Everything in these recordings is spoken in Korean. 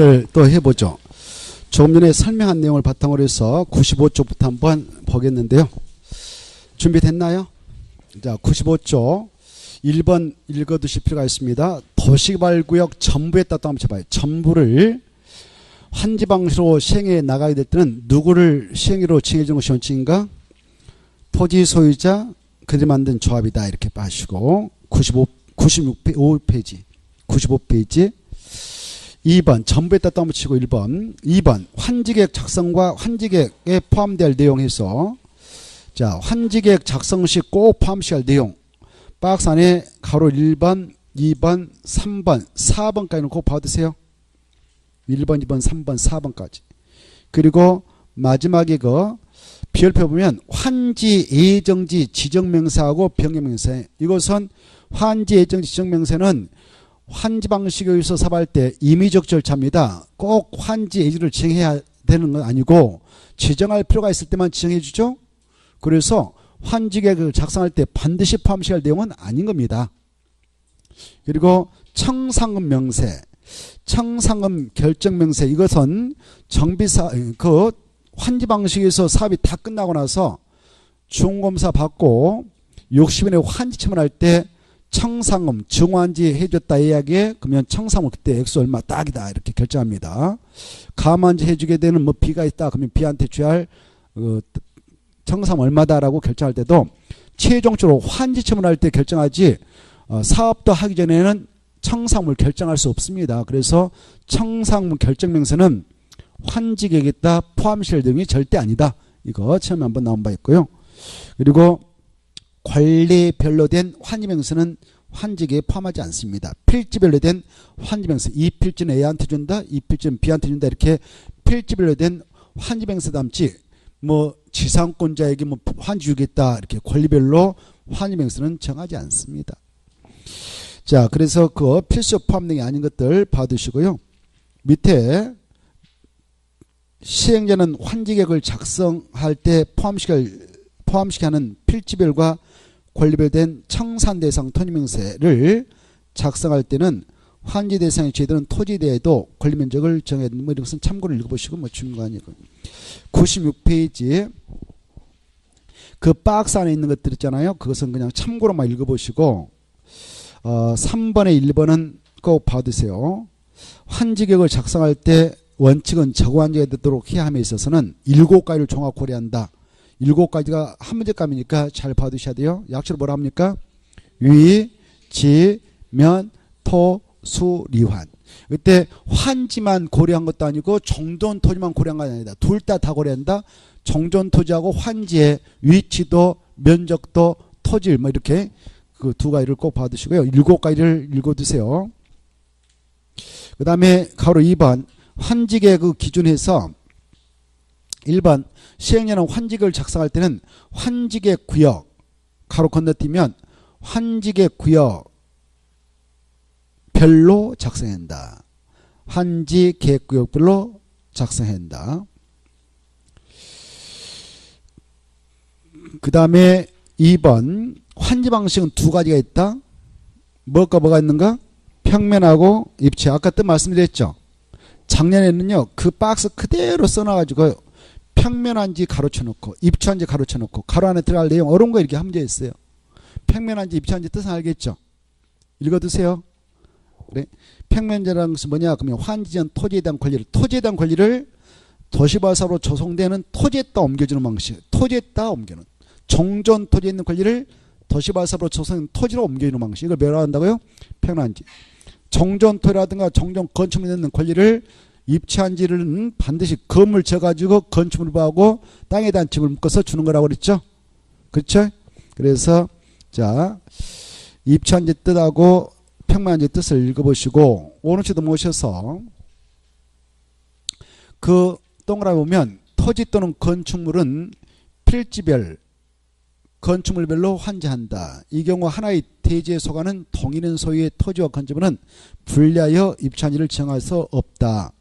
공부를 또 해보죠. 조금 전에 설명한 내용을 바탕으로 해서 95쪽부터 한번 보겠는데요. 준비됐나요? 자, 95쪽 1번 읽어두실 필요가 있습니다. 도시개발구역 전부에 따라 한번 쳐봐요. 전부를 환지 방식으로 시행해 나가게 될 때는 누구를 시행으로 칭해 주는 것이 원칙인가? 토지 소유자 그들이 만든 조합이다. 이렇게 봐주시고 95페이지 2번 전부에 따라 한번 치고 2번 환지계획 작성과 환지계획에 포함될 내용에서 자, 환지계획 작성 시 꼭 포함시켜야 할 내용 박스 안에 가로 1번, 2번, 3번, 4번까지는 꼭 봐두세요. 1번, 2번, 3번, 4번까지. 그리고 마지막에 그 비열표 보면 환지, 예정지, 지정명사하고 병행명사. 이것은 환지, 예정지, 지정명사는 환지 방식에 의해서 삽할 때 임의적 절차입니다. 꼭 환지, 예정지를 지정해야 되는 건 아니고 지정할 필요가 있을 때만 지정해 주죠. 그래서 환지계획을 작성할 때 반드시 포함시켜야 할 내용은 아닌 겁니다. 그리고 청상금 명세, 청상금 결정 명세 이것은 정비사 그 환지 방식에서 사업이 다 끝나고 나서 중공검사 받고 60일에 환지 처분할 때 청상금 증환지 해줬다 이야기에 그러면 청상금 그때 액수 얼마 딱이다 이렇게 결정합니다. 가만지 해주게 되는 뭐 비가 있다 그러면 비한테 줘야 할 청상 얼마다라고 결정할 때도 최종적으로 환지 처분할 때 결정하지 사업도 하기 전에는 청상물 결정할 수 없습니다. 그래서 청상물 결정명세는 환지계획에 따라 포함시킬 내용이 절대 아니다. 이거 처음에 한번 나온 바 있고요. 그리고 관리별로 된 환지명세는 환지계획에 포함하지 않습니다. 필지별로 된 환지명세 이 필지는 A한테 준다. 이 필지는 B한테 준다. 이렇게 필지별로 된 환지명세 담지 뭐 지상권자에게 뭐 환지 주겠다 이렇게 권리별로 환지명세는 정하지 않습니다. 자, 그래서 그 필수 포함 등이 아닌 것들 봐두시고요. 밑에 시행자는 환지계획을 작성할 때 포함시켜야 하는 필지별과 권리별 된 청산 대상 토지명세를 작성할 때는 환지 대상에 제도는 토지에 대해도 권리 면적을 정해야 되는 뭐 이런 것은 참고를 읽어보시고 뭐 중간이고 96페이지 그 박스 안에 있는 것들 있잖아요. 그것은 그냥 참고로만 읽어보시고 3번에 1번은 꼭 봐두세요. 환지계획을 작성할 때 원칙은 저고환지가 되도록 해야 함에 있어서는 7가지를 종합 고려한다. 7가지가 한 문제감이니까 잘 봐두셔야 돼요. 약수로 뭐라 합니까? 위, 지, 면, 토, 수, 리환. 그때 환지만 고려한 것도 아니고 정전 토지만 고려한 건 아니다. 둘 다 고려한다. 정전 토지하고 환지의 위치도 면적도 토질 뭐 이렇게 그 두 가지를 꼭 봐두시고요. 7가지를 읽어두세요. 그 다음에 가로 2번 환지계획 그 기준에서 1번 시행령은 환지계획을 작성할 때는 환지계획 구역 가로 건너뛰면 환지계획 구역 별로 작성해야 한다. 환지 계획구역별로 작성해야 한다. 그 다음에 2번 환지 방식은 두 가지가 있다. 뭐가 있는가? 평면하고 입체. 아까 또 말씀드렸죠. 작년에는요. 그 박스 그대로 써놔가지고 평면한지 가로쳐 놓고 입체한지 가로쳐 놓고 가로 안에 들어갈 내용 어려운 거 이렇게 함재했어요. 평면한지 입체한지 뜻은 알겠죠? 읽어두세요. 그래? 평면제라는 것은 뭐냐? 그러면 환지전 토지에 대한 권리를 도시발사로 조성되는 토지에다 옮겨주는 방식. 토지에다 옮겨는 정전 토지에 있는 권리를 도시발사로 조성된 토지로 옮겨주는 방식. 이걸 뭐라 한다고요? 평면한지. 정전 토지라든가 정전 건축물에 있는 권리를 입체한지는 반드시 건물 져가지고 건축물을 하고 땅에 대한 집을 묶어서 주는 거라고 그랬죠? 그렇죠? 그래서 자 입체한지 뜻하고 평면한지 뜻을 읽어보시고 오른쪽도 모셔서 그 동그라미 보면 토지 또는 건축물은 필지별 건축물별로 환지한다. 이 경우 하나의 대지에 속하는 동일한 소유의 토지와 건축물은 분리하여 입체한지를 정할 수 없다.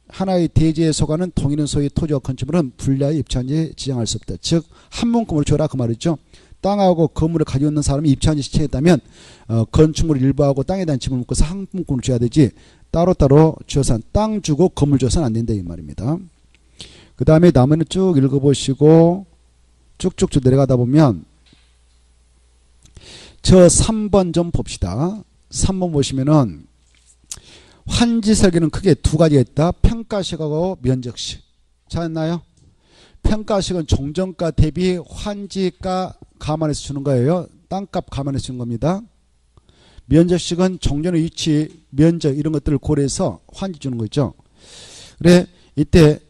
하나의 대지에 속하는 동일한 소유의 토지와 건축물은 분리하여 입체한지 지정할 수 없다. 즉 한 문구를 줘라 그 말이죠. 땅하고 건물을 가지고 있는 사람이 입주한지 신청했다면 건축물 일부하고 땅에 대한 지분을 묶어서 항분권을 줘야 되지 따로따로 줘서 땅 주고 건물 줘서는 안 된다 이 말입니다. 그 다음에 나머지는 쭉 읽어보시고 쭉쭉 내려가다 보면 저 3번 좀 봅시다. 3번 보시면은 환지 설계는 크게 두 가지가 있다. 평가식하고 면적식. 찾았나요? 평가식은 종전가 대비 환지가 감안해서 주는 거예요. 땅값 감안해서 주는 겁니다. 면적식은 종전의 위치, 면적 이런 것들을 고려해서 환지 주는 거 있죠. 그래 이때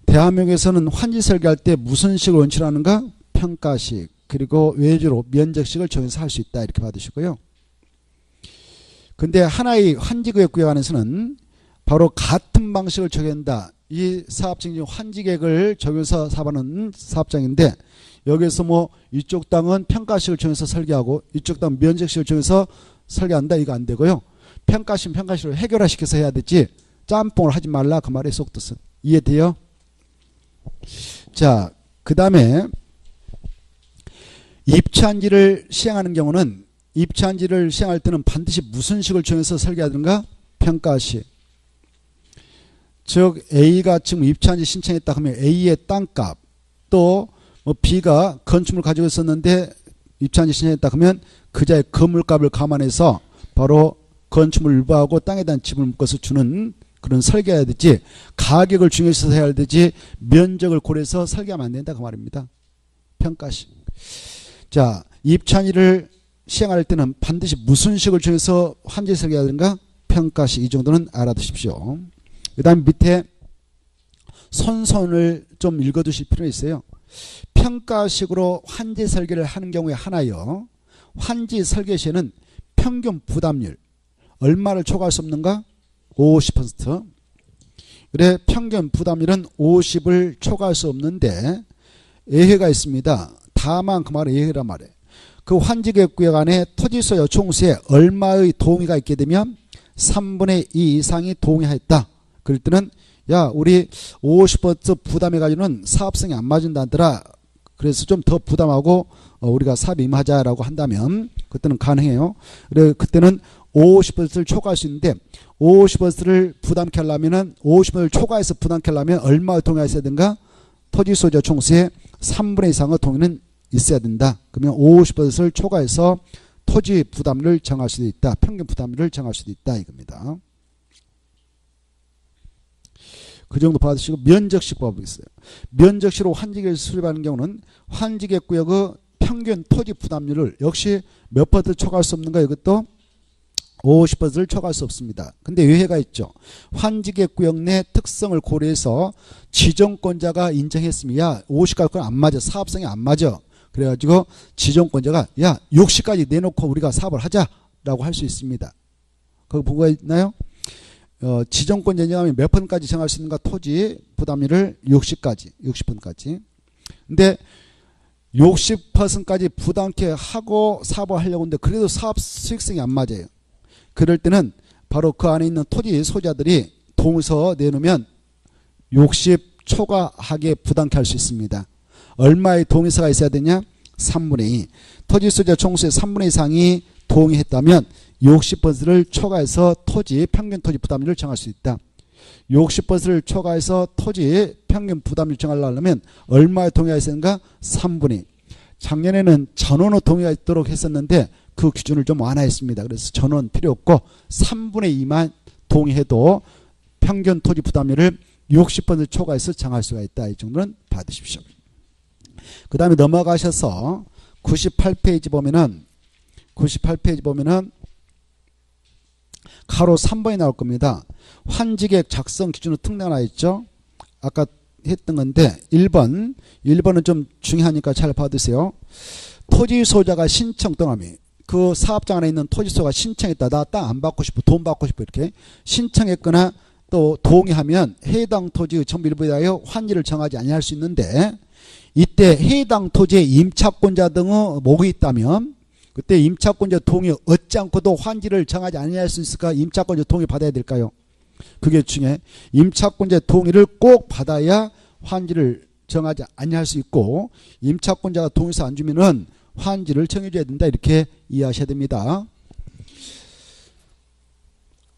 대한민국에서는 환지 설계할 때 무슨 식을 원칙으로 하는가? 평가식 그리고 외주로 면적식을 정해서 할 수 있다 이렇게 받으시고요. 근데 하나의 환지구역 안에서는 바로 같은 방식을 적용한다. 이 사업장이 환지계획을 적용해서 사업하는 사업장인데 여기서 뭐 이쪽 땅은 평가식을 정해서 설계하고 이쪽 땅은 면적식을 정해서 설계한다 이거 안 되고요. 평가식으로 해결화시켜서 해야 되지 짬뽕을 하지 말라 그 말의 속뜻은 이해돼요? 자, 그 다음에 입주한지를 시행하는 경우는 입주한지를 시행할 때는 반드시 무슨 식을 정해서 설계하든가 평가식. 즉 A가 지금 입주한지 신청했다 하면 A의 땅값 또 뭐 B가 건축물 가지고 있었는데 입주한지 신청했다 하면 그자의 건물값을 감안해서 바로 건축물 일부하고 땅에 대한 지분을 묶어서 주는 그런 설계해야 되지 가격을 중요해서 해야 되지 면적을 고려해서 설계하면 안 된다 그 말입니다. 평가식. 자, 입주한지를 시행할 때는 반드시 무슨 식을 정해서 환지 설계해야 되는가? 평가식. 이 정도는 알아두십시오. 그 다음에 밑에 손손을 좀 읽어두실 필요가 있어요. 평가식으로 환지 설계를 하는 경우에 하나요. 환지 설계 시에는 평균 부담률 얼마를 초과할 수 없는가? 50%. 그래 평균 부담률은 50을 초과할 수 없는데 예외가 있습니다. 다만 그 말은 예외란 말이에요. 그 환지계획구역 안에 토지소유 총수에 얼마의 동의가 있게 되면 3분의 2 이상이 동의했다. 그럴 때는 야 우리 50% 부담해가지고는 사업성이 안 맞는다더라. 그래서 좀 더 부담하고 우리가 사업 임하자라고 한다면 그때는 가능해요. 그래 그때는 50%를 초과할 수 있는데 50%를 부담케 하려면은 50%를 초과해서 부담케 하려면 얼마의 동의가 있어야 되는가? 토지소유자 총수의 3분의 2 이상의 동의는 있어야 된다. 그러면 50%를 초과해서 토지 부담률을 정할 수도 있다. 평균 부담률을 정할 수도 있다 이겁니다. 그 정도 받으시고 면적식 법이 있어요. 면적식으로 환지계획을 수립하는 경우는 환지계획구역의 평균 토지 부담률을 역시 몇 퍼센트 초과할 수 없는가? 이것도 50%를 초과할 수 없습니다. 근데 예외가 있죠. 환지계획구역 내 특성을 고려해서 지정권자가 인정했으면 야 50까지 그건 안 맞아. 사업성이 안 맞아. 그래가지고 지정권자가 야 60까지 내놓고 우리가 사업을 하자라고 할 수 있습니다. 거기 보고가 있나요? 지정권 인정하면 몇 번까지 정할 수 있는가? 토지 부담률을 60%까지. 근데 60%까지 부담케 하고 사업을 하려고 하는데 그래도 사업 수익성이 안 맞아요. 그럴 때는 바로 그 안에 있는 토지 소유자들이 동의서 내놓으면 60 초과하게 부담케 할 수 있습니다. 얼마의 동의서가 있어야 되냐? 3분의 2. 토지 소유자 총수의 3분의 2 이상이 동의했다면 60%를 초과해서 토지 평균 토지 부담률을 정할 수 있다. 60%를 초과해서 토지 평균 부담률을 정하려면 얼마의 동의가 있었는가? 3분의 2. 작년에는 전원의 동의가 있도록 했었는데 그 기준을 좀 완화했습니다. 그래서 전원 필요 없고 3분의 2만 동의해도 평균 토지 부담률을 60% 초과해서 정할 수가 있다. 이 정도는 받으십시오. 그 다음에 넘어가셔서 98페이지 보면은 가로 3번이 나올 겁니다. 환지계획 작성 기준으로 특례가 나 있죠. 아까 했던 건데 1번은 좀 중요하니까 잘 받으세요. 토지 소유자가 신청 떠나면 그 사업장 안에 있는 토지 소유자가 신청했다. 나 땅 안 받고 싶어. 돈 받고 싶어. 이렇게 신청했거나 또 동의하면 해당 토지의 전부 일부에 대하여 환지를 정하지 아니할 수 있는데 이때 해당 토지의 임차권자 등의 목이 있다면 그때 임차권자 동의 얻지 않고도 환지를 정하지 아니할 수 있을까? 임차권자 동의 받아야 될까요? 그게 중요해. 임차권자 동의를 꼭 받아야 환지를 정하지 아니할 수 있고 임차권자가 동의서 안 주면은 환지를 정해줘야 된다. 이렇게 이해하셔야 됩니다.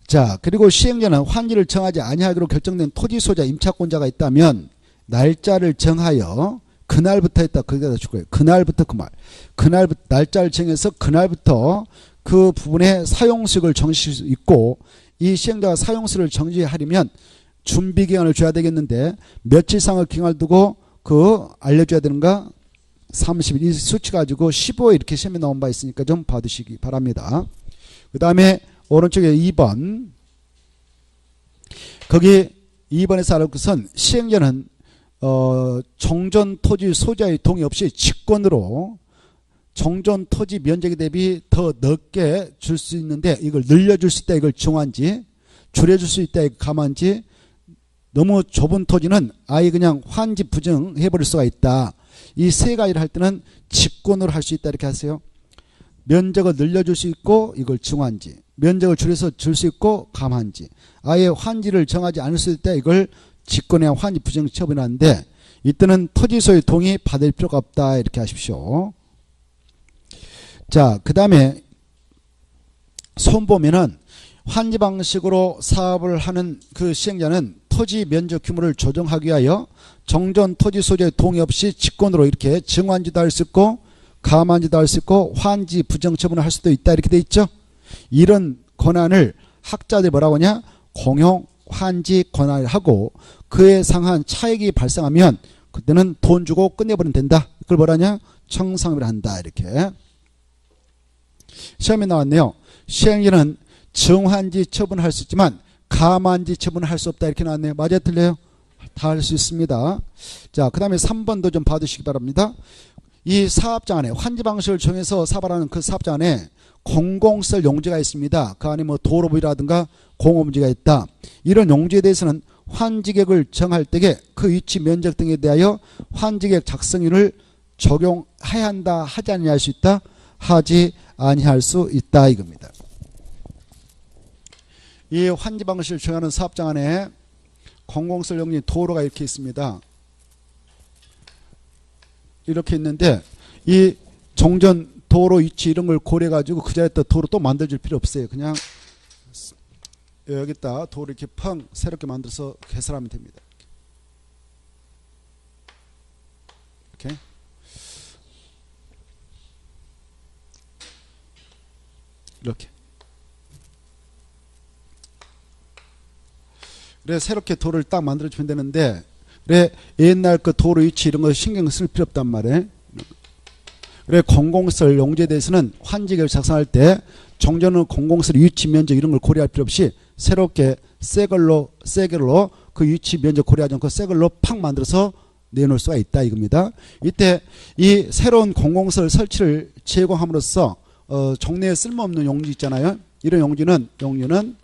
자, 그리고 시행자는 환지를 정하지 아니하기로 결정된 토지 소유자 임차권자가 있다면 날짜를 정하여 그날부터 했다. 거기다 줄 거예요. 그날부터 그 말. 그날부터 날짜를 정해서 그날부터 그 부분의 사용식을 정실 수 있고 이 시행자가 사용식을 정지하려면 준비 기간을 줘야 되겠는데 며칠상의 기간을 두고 그 알려줘야 되는가? 30일. 이 수치 가지고 15일 이렇게 시험에 나온 바 있으니까 좀 봐두시기 바랍니다. 그 다음에 오른쪽에 2번. 거기 2번에서 알을 것은 시행자는 정전 토지 소유자의 동의 없이 직권으로 정전 토지 면적에 대비 더 넓게 줄 수 있는데 이걸 늘려줄 수 있다. 이걸 정한지 줄여줄 수 있다. 이걸 감한지 너무 좁은 토지는 아예 그냥 환지 부정해버릴 수가 있다. 이 세 가지를 할 때는 직권으로 할 수 있다. 이렇게 하세요. 면적을 늘려줄 수 있고 이걸 정한지 면적을 줄여서 줄 수 있고 감한지 아예 환지를 정하지 않을 수 있다. 이걸 직권의 환지 부정 처분하는데 이때는 토지 소유 동의 받을 필요가 없다. 이렇게 하십시오. 자, 그 다음에 손 보면은 환지 방식으로 사업을 하는 그 시행자는 토지 면적 규모를 조정하기 위하여 정전 토지 소유자의 동의 없이 직권으로 이렇게 정환지도 할 수 있고 감환지도 할 수 있고 환지 부정 처분을 할 수도 있다. 이렇게 돼 있죠. 이런 권한을 학자들이 뭐라고 하냐? 공용 환지 권한을 하고 그에 상한 차익이 발생하면 그때는 돈 주고 끝내버리면 된다. 그걸 뭐라냐? 청산을 한다. 이렇게 시험에 나왔네요. 시행자는 정환지 처분할 수 있지만 감환지 처분을 할 수 없다. 이렇게 나왔네요. 맞아요? 틀려요? 다 할 수 있습니다. 자, 그 다음에 3번도 좀 봐두시기 바랍니다. 이 사업장 안에 환지 방식을 정해서 사업하는 그 사업장 안에 공공시설 용지가 있습니다. 그 안에 뭐 도로부지라든가 공업지가 있다. 이런 용지에 대해서는 환지계획을 정할 때에 그 위치 면적 등에 대하여 환지계획 작성일을 적용해야 한다. 하지 아니할 수 있다. 하지 아니할 수 있다. 이겁니다. 이 환지 방식을 정하는 사업장 안에 공공시설 용지 도로가 이렇게 있습니다. 이렇게 있는데 이 정전 도로 위치 이런 걸 고려해 가지고 그 자리에 또 도로 또 만들어줄 필요 없어요. 그냥 여기다 도로 이렇게 펑 새롭게 만들어서 개설하면 됩니다. 이렇게 이렇게 그래 새롭게 도로를 딱 만들어주면 되는데 그래 옛날 그 도로 위치 이런 거 신경 쓸 필요 없단 말이에요. 그래 공공시설 용지에 대해서는 환지계획을 작성할 때 정전은 공공시설 위치 면적 이런 걸 고려할 필요 없이 새롭게 새 걸로 그 위치 면적 고려하지 않고 새 걸로 팍 만들어서 내놓을 수가 있다 이겁니다. 이때 이 새로운 공공시설 설치를 제공함으로써 종래에 쓸모없는 용지 있잖아요. 이런 용지는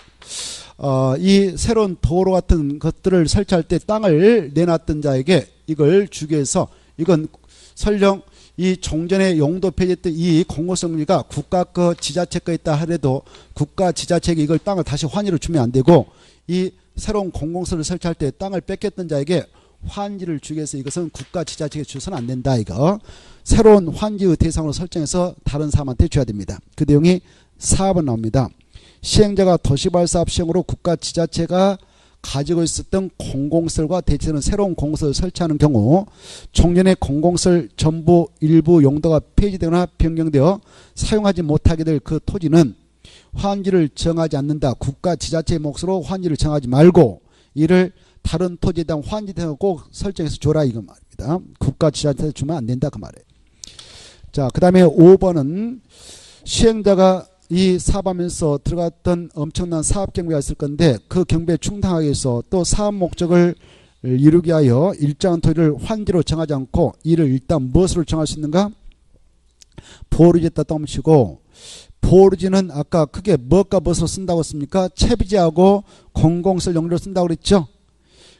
이 새로운 도로 같은 것들을 설치할 때 땅을 내놨던 자에게 이걸 주기 위해서 이건 설령 이 종전의 용도 폐지했던 이 공공성리가 국가 거 지자체 거 있다 하더라도 국가 지자체에게 이걸 땅을 다시 환지로 주면 안 되고 이 새로운 공공시설을 설치할 때 땅을 뺏겼던 자에게 환지를 주기 위해서 이것은 국가 지자체에게 주서는 안 된다. 이거 새로운 환지의 대상으로 설정해서 다른 사람한테 줘야 됩니다. 그 내용이 4번 나옵니다. 시행자가 도시발사업 시행으로 국가 지자체가 가지고 있었던 공공시설과 대체되는 새로운 공공시설을 설치하는 경우 종전의 공공시설 전부 일부 용도가 폐지되거나 변경되어 사용하지 못하게 될 그 토지는 환지를 정하지 않는다. 국가 지자체의 몫으로 환지를 정하지 말고 이를 다른 토지에 대한 환지 대상을 꼭 설정해서 줘라 이거 말입니다. 국가 지자체에 주면 안 된다 그 말이에요. 자, 그 다음에 5번은 시행자가 이 사업하면서 들어갔던 엄청난 사업 경비가 있을 건데 그 경비에 충당하기 위해서 또 사업 목적을 이루기 위하여 일정한 토지를 환지로 정하지 않고 이를 일단 무엇으로 정할 수 있는가? 보루지에다 떠붙이고 보루지는 아까 크게 무엇과 무엇으로 쓴다고 했습니까? 채비지하고 공공시설 용도로 쓴다고 그랬죠.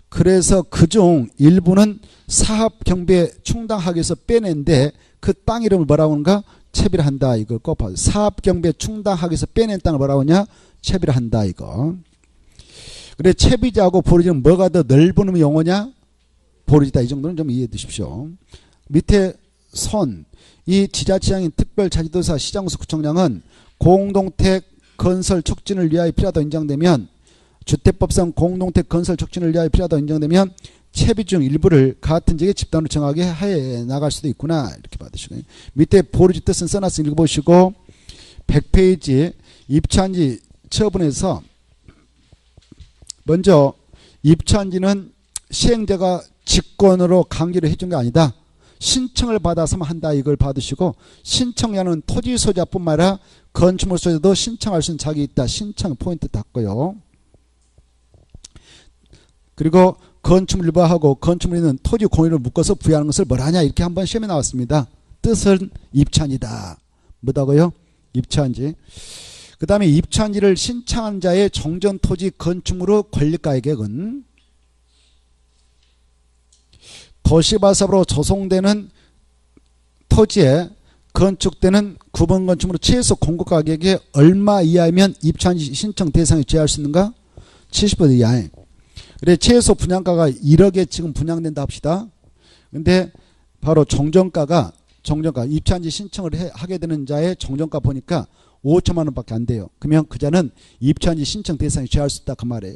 그래서 그중 일부는 사업 경비에 충당하기 위해서 빼낸데 그 땅 이름을 뭐라고 하는가? 채비를 한다. 이걸 꼭 봐요. 사업 경비에 충당하기 위해서 빼낸 땅을 뭐라고 하냐? 채비를 한다. 이거. 그래 채비지하고 보루지는 뭐가 더 넓은 용어냐? 보루지다. 이 정도는 좀 이해해 두십시오. 밑에 손, 이 지자체장인 특별자치도사 시장수 구청장은 공동택 건설 촉진을 위하여 필요하다고 인정되면 주택법상 공동택 건설 촉진을 위하여 필요하다고 인정되면 채비 중 일부를 같은 지역에 집단으로 정하게 해 나갈 수도 있구나 이렇게 받으시고요. 밑에 보루지 뜻은 써놨으니 읽어보시고 100페이지 입찰지 처분에서 먼저 입찰지는 시행자가 직권으로 강제로 해준 게 아니다. 신청을 받아서만 한다 이걸 받으시고 신청자는 토지 소유자뿐만 아니라 건축물 소유자도 신청할 수 있는 자격이 있다. 신청 포인트 닫고요. 그리고 건축물 일부하고 건축물에는 토지 공유를 묶어서 부여하는 것을 뭐라 하냐 이렇게 한번 시험에 나왔습니다. 뜻은 입찰이다. 뭐다고요? 입찰지. 그 다음에 입찰지를 신청한 자의 정전 토지 건축물의 권리가액은 도시발사업으로 조성되는 토지에 건축되는 구분 건축물의 최소 공급 가격이 얼마 이하이면 입찰지 신청 대상에 제외할 수 있는가? 70% 이하에. 그래 최소 분양가가 1억에 지금 분양된다 합시다. 근데 바로 정정가 입찰지 신청을 하게 되는 자의 정정가 보니까 5천만 원밖에 안 돼요. 그러면 그 자는 입찰지 신청 대상에 제외할 수 있다 그 말이에요.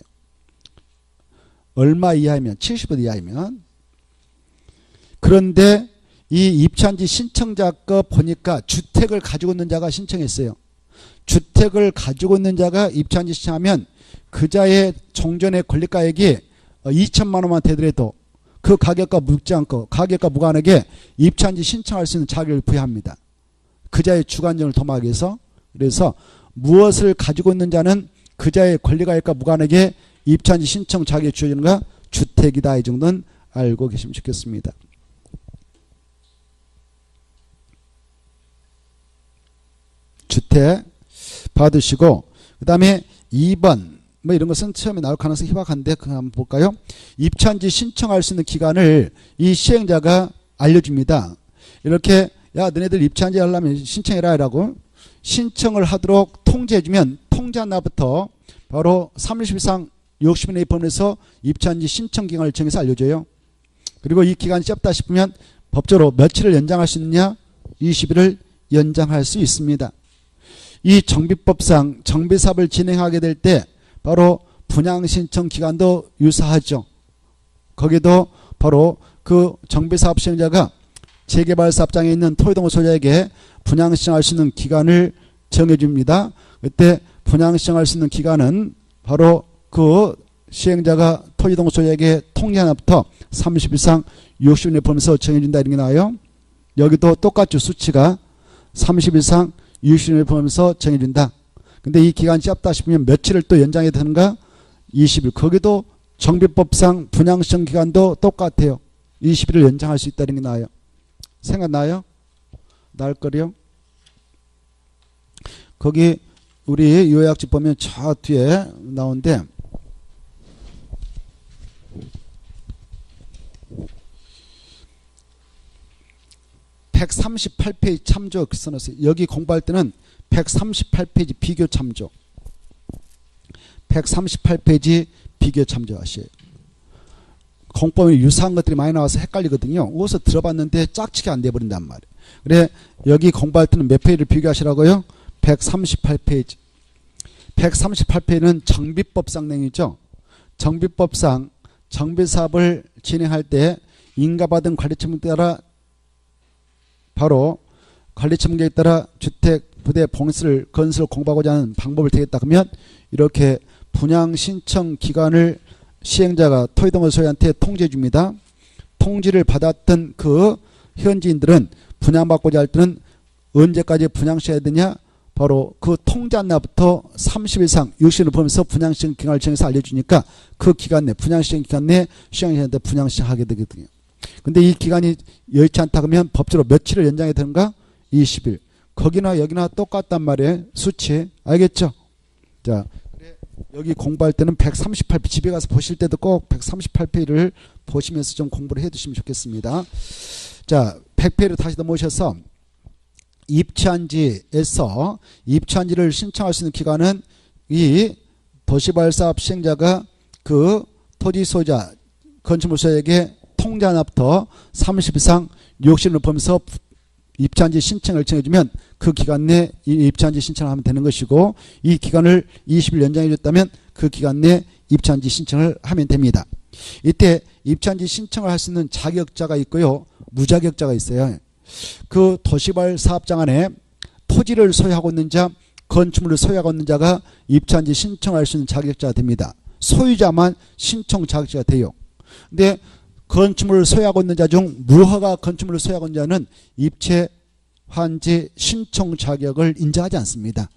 얼마 이하이면 70% 이하이면. 그런데 이 입찰지 신청자 거 보니까 주택을 가지고 있는 자가 신청했어요. 주택을 가지고 있는 자가 입찰지 신청하면 그자의 정전의 권리가액이 2천만 원만 되더라도 그 가격과 묻지 않고 가격과 무관하게 입찰지 신청할 수 있는 자격을 부여합니다. 그자의 주관적을 도모하기 위해서. 그래서 무엇을 가지고 있는 자는 그자의 권리가액과 무관하게 입찰지 신청 자격이 주어지는가? 주택이다. 이 정도는 알고 계시면 좋겠습니다. 주택 받으시고 그 다음에 2번 뭐 이런 것은 처음에 나올 가능성이 희박한데 그거 한번 볼까요? 입찰지 신청할 수 있는 기간을 이 시행자가 알려줍니다. 이렇게 야 너네들 입찰지 하려면 신청해라 라고 신청을 하도록 통지해주면 통지한 날부터 바로 30일 이상 60일 입법에서 입찰지 신청 기간을 정해서 알려줘요. 그리고 이 기간이 짧다 싶으면 법적으로 며칠을 연장할 수 있느냐? 20일을 연장할 수 있습니다. 이 정비법상 정비사업을 진행하게 될 때 바로 분양신청 기간도 유사하죠. 거기도 바로 그 정비사업 시행자가 재개발사업장에 있는 토지동호 소유자에게 분양신청할 수 있는 기간을 정해줍니다. 그때 분양신청할 수 있는 기간은 바로 그 시행자가 토지동호 소유자에게 통지하나부터 30일 이상 60일 포함해서 정해준다 이런 게 나와요. 여기도 똑같죠. 수치가 30일 이상 60일 포함해서 정해준다. 근데 이 기간이 짧다 싶으면 며칠을 또 연장해야 되는가? 20일. 거기도 정비법상 분양신청 기간도 똑같아요. 20일을 연장할 수 있다는 게 나와요. 생각나요? 날 거리요? 거기 우리 요약집 보면 저 뒤에 나오는데 (138페이지) 참조 써놨어요. 여기 공부할 때는 138페이지 비교 참조 138페이지 비교 참조하셔요. 공법에 유사한 것들이 많이 나와서 헷갈리거든요. 어디서 들어봤는데 짝짓기 안 돼버린단 말이에요. 그래 여기 공부할 때는 몇 페이지를 비교하시라고요? 138페이지 138페이지는 정비법상 내용이죠. 정비법상 정비사업을 진행할 때 인가받은 관리처분에 따라 바로 관리처분계에 따라 주택 부대 봉수를 건설 공부하고자 하는 방법을 되겠다 그러면 이렇게 분양신청 기간을 시행자가 토지동호 소유한테 통지해 줍니다. 통지를 받았던 그 현지인들은 분양받고자 할 때는 언제까지 분양시켜야 되냐? 바로 그 통지한 날부터 30일 이상 60일을 보면서 분양시행 기간을 정해서 알려주니까 그 기간 내 분양시행 기간 내 시행자한테 분양시행하게 되거든요. 근데 이 기간이 여의치 않다 그러면 법적으로 며칠을 연장해야 되는가? 20일. 거기나 여기나 똑같단 말이에요. 수치. 알겠죠? 자, 여기 공부할 때는 138페이지 집에 가서 보실 때도 꼭 138페이지를 보시면서 좀 공부를 해 두시면 좋겠습니다. 자, 100페이지로 다시 넘어오셔서 입찰지에서 입찰지를 신청할 수 있는 기간은 이 도시발사업 시행자가 그 토지 소유자 건축물 소유자에게 통지 하나부터 30일 이상 60일을 보면서 입찰한지 신청을 요청해주면 그 기간 내에 입찰한지 신청을 하면 되는 것이고, 이 기간을 20일 연장해줬다면 그 기간 내에 입찰한지 신청을 하면 됩니다. 이때 입찰한지 신청을 할 수 있는 자격자가 있고요, 무자격자가 있어요. 그 도시개발 사업장 안에 토지를 소유하고 있는 자, 건축물을 소유하고 있는 자가 입찰한지 신청할 수 있는 자격자가 됩니다. 소유자만 신청 자격자가 돼요. 근데 건축물을 소유하고 있는 자 중 무허가 건축물을 소유하고 있는 자는 입체 환지 신청 자격을 인정하지 않습니다.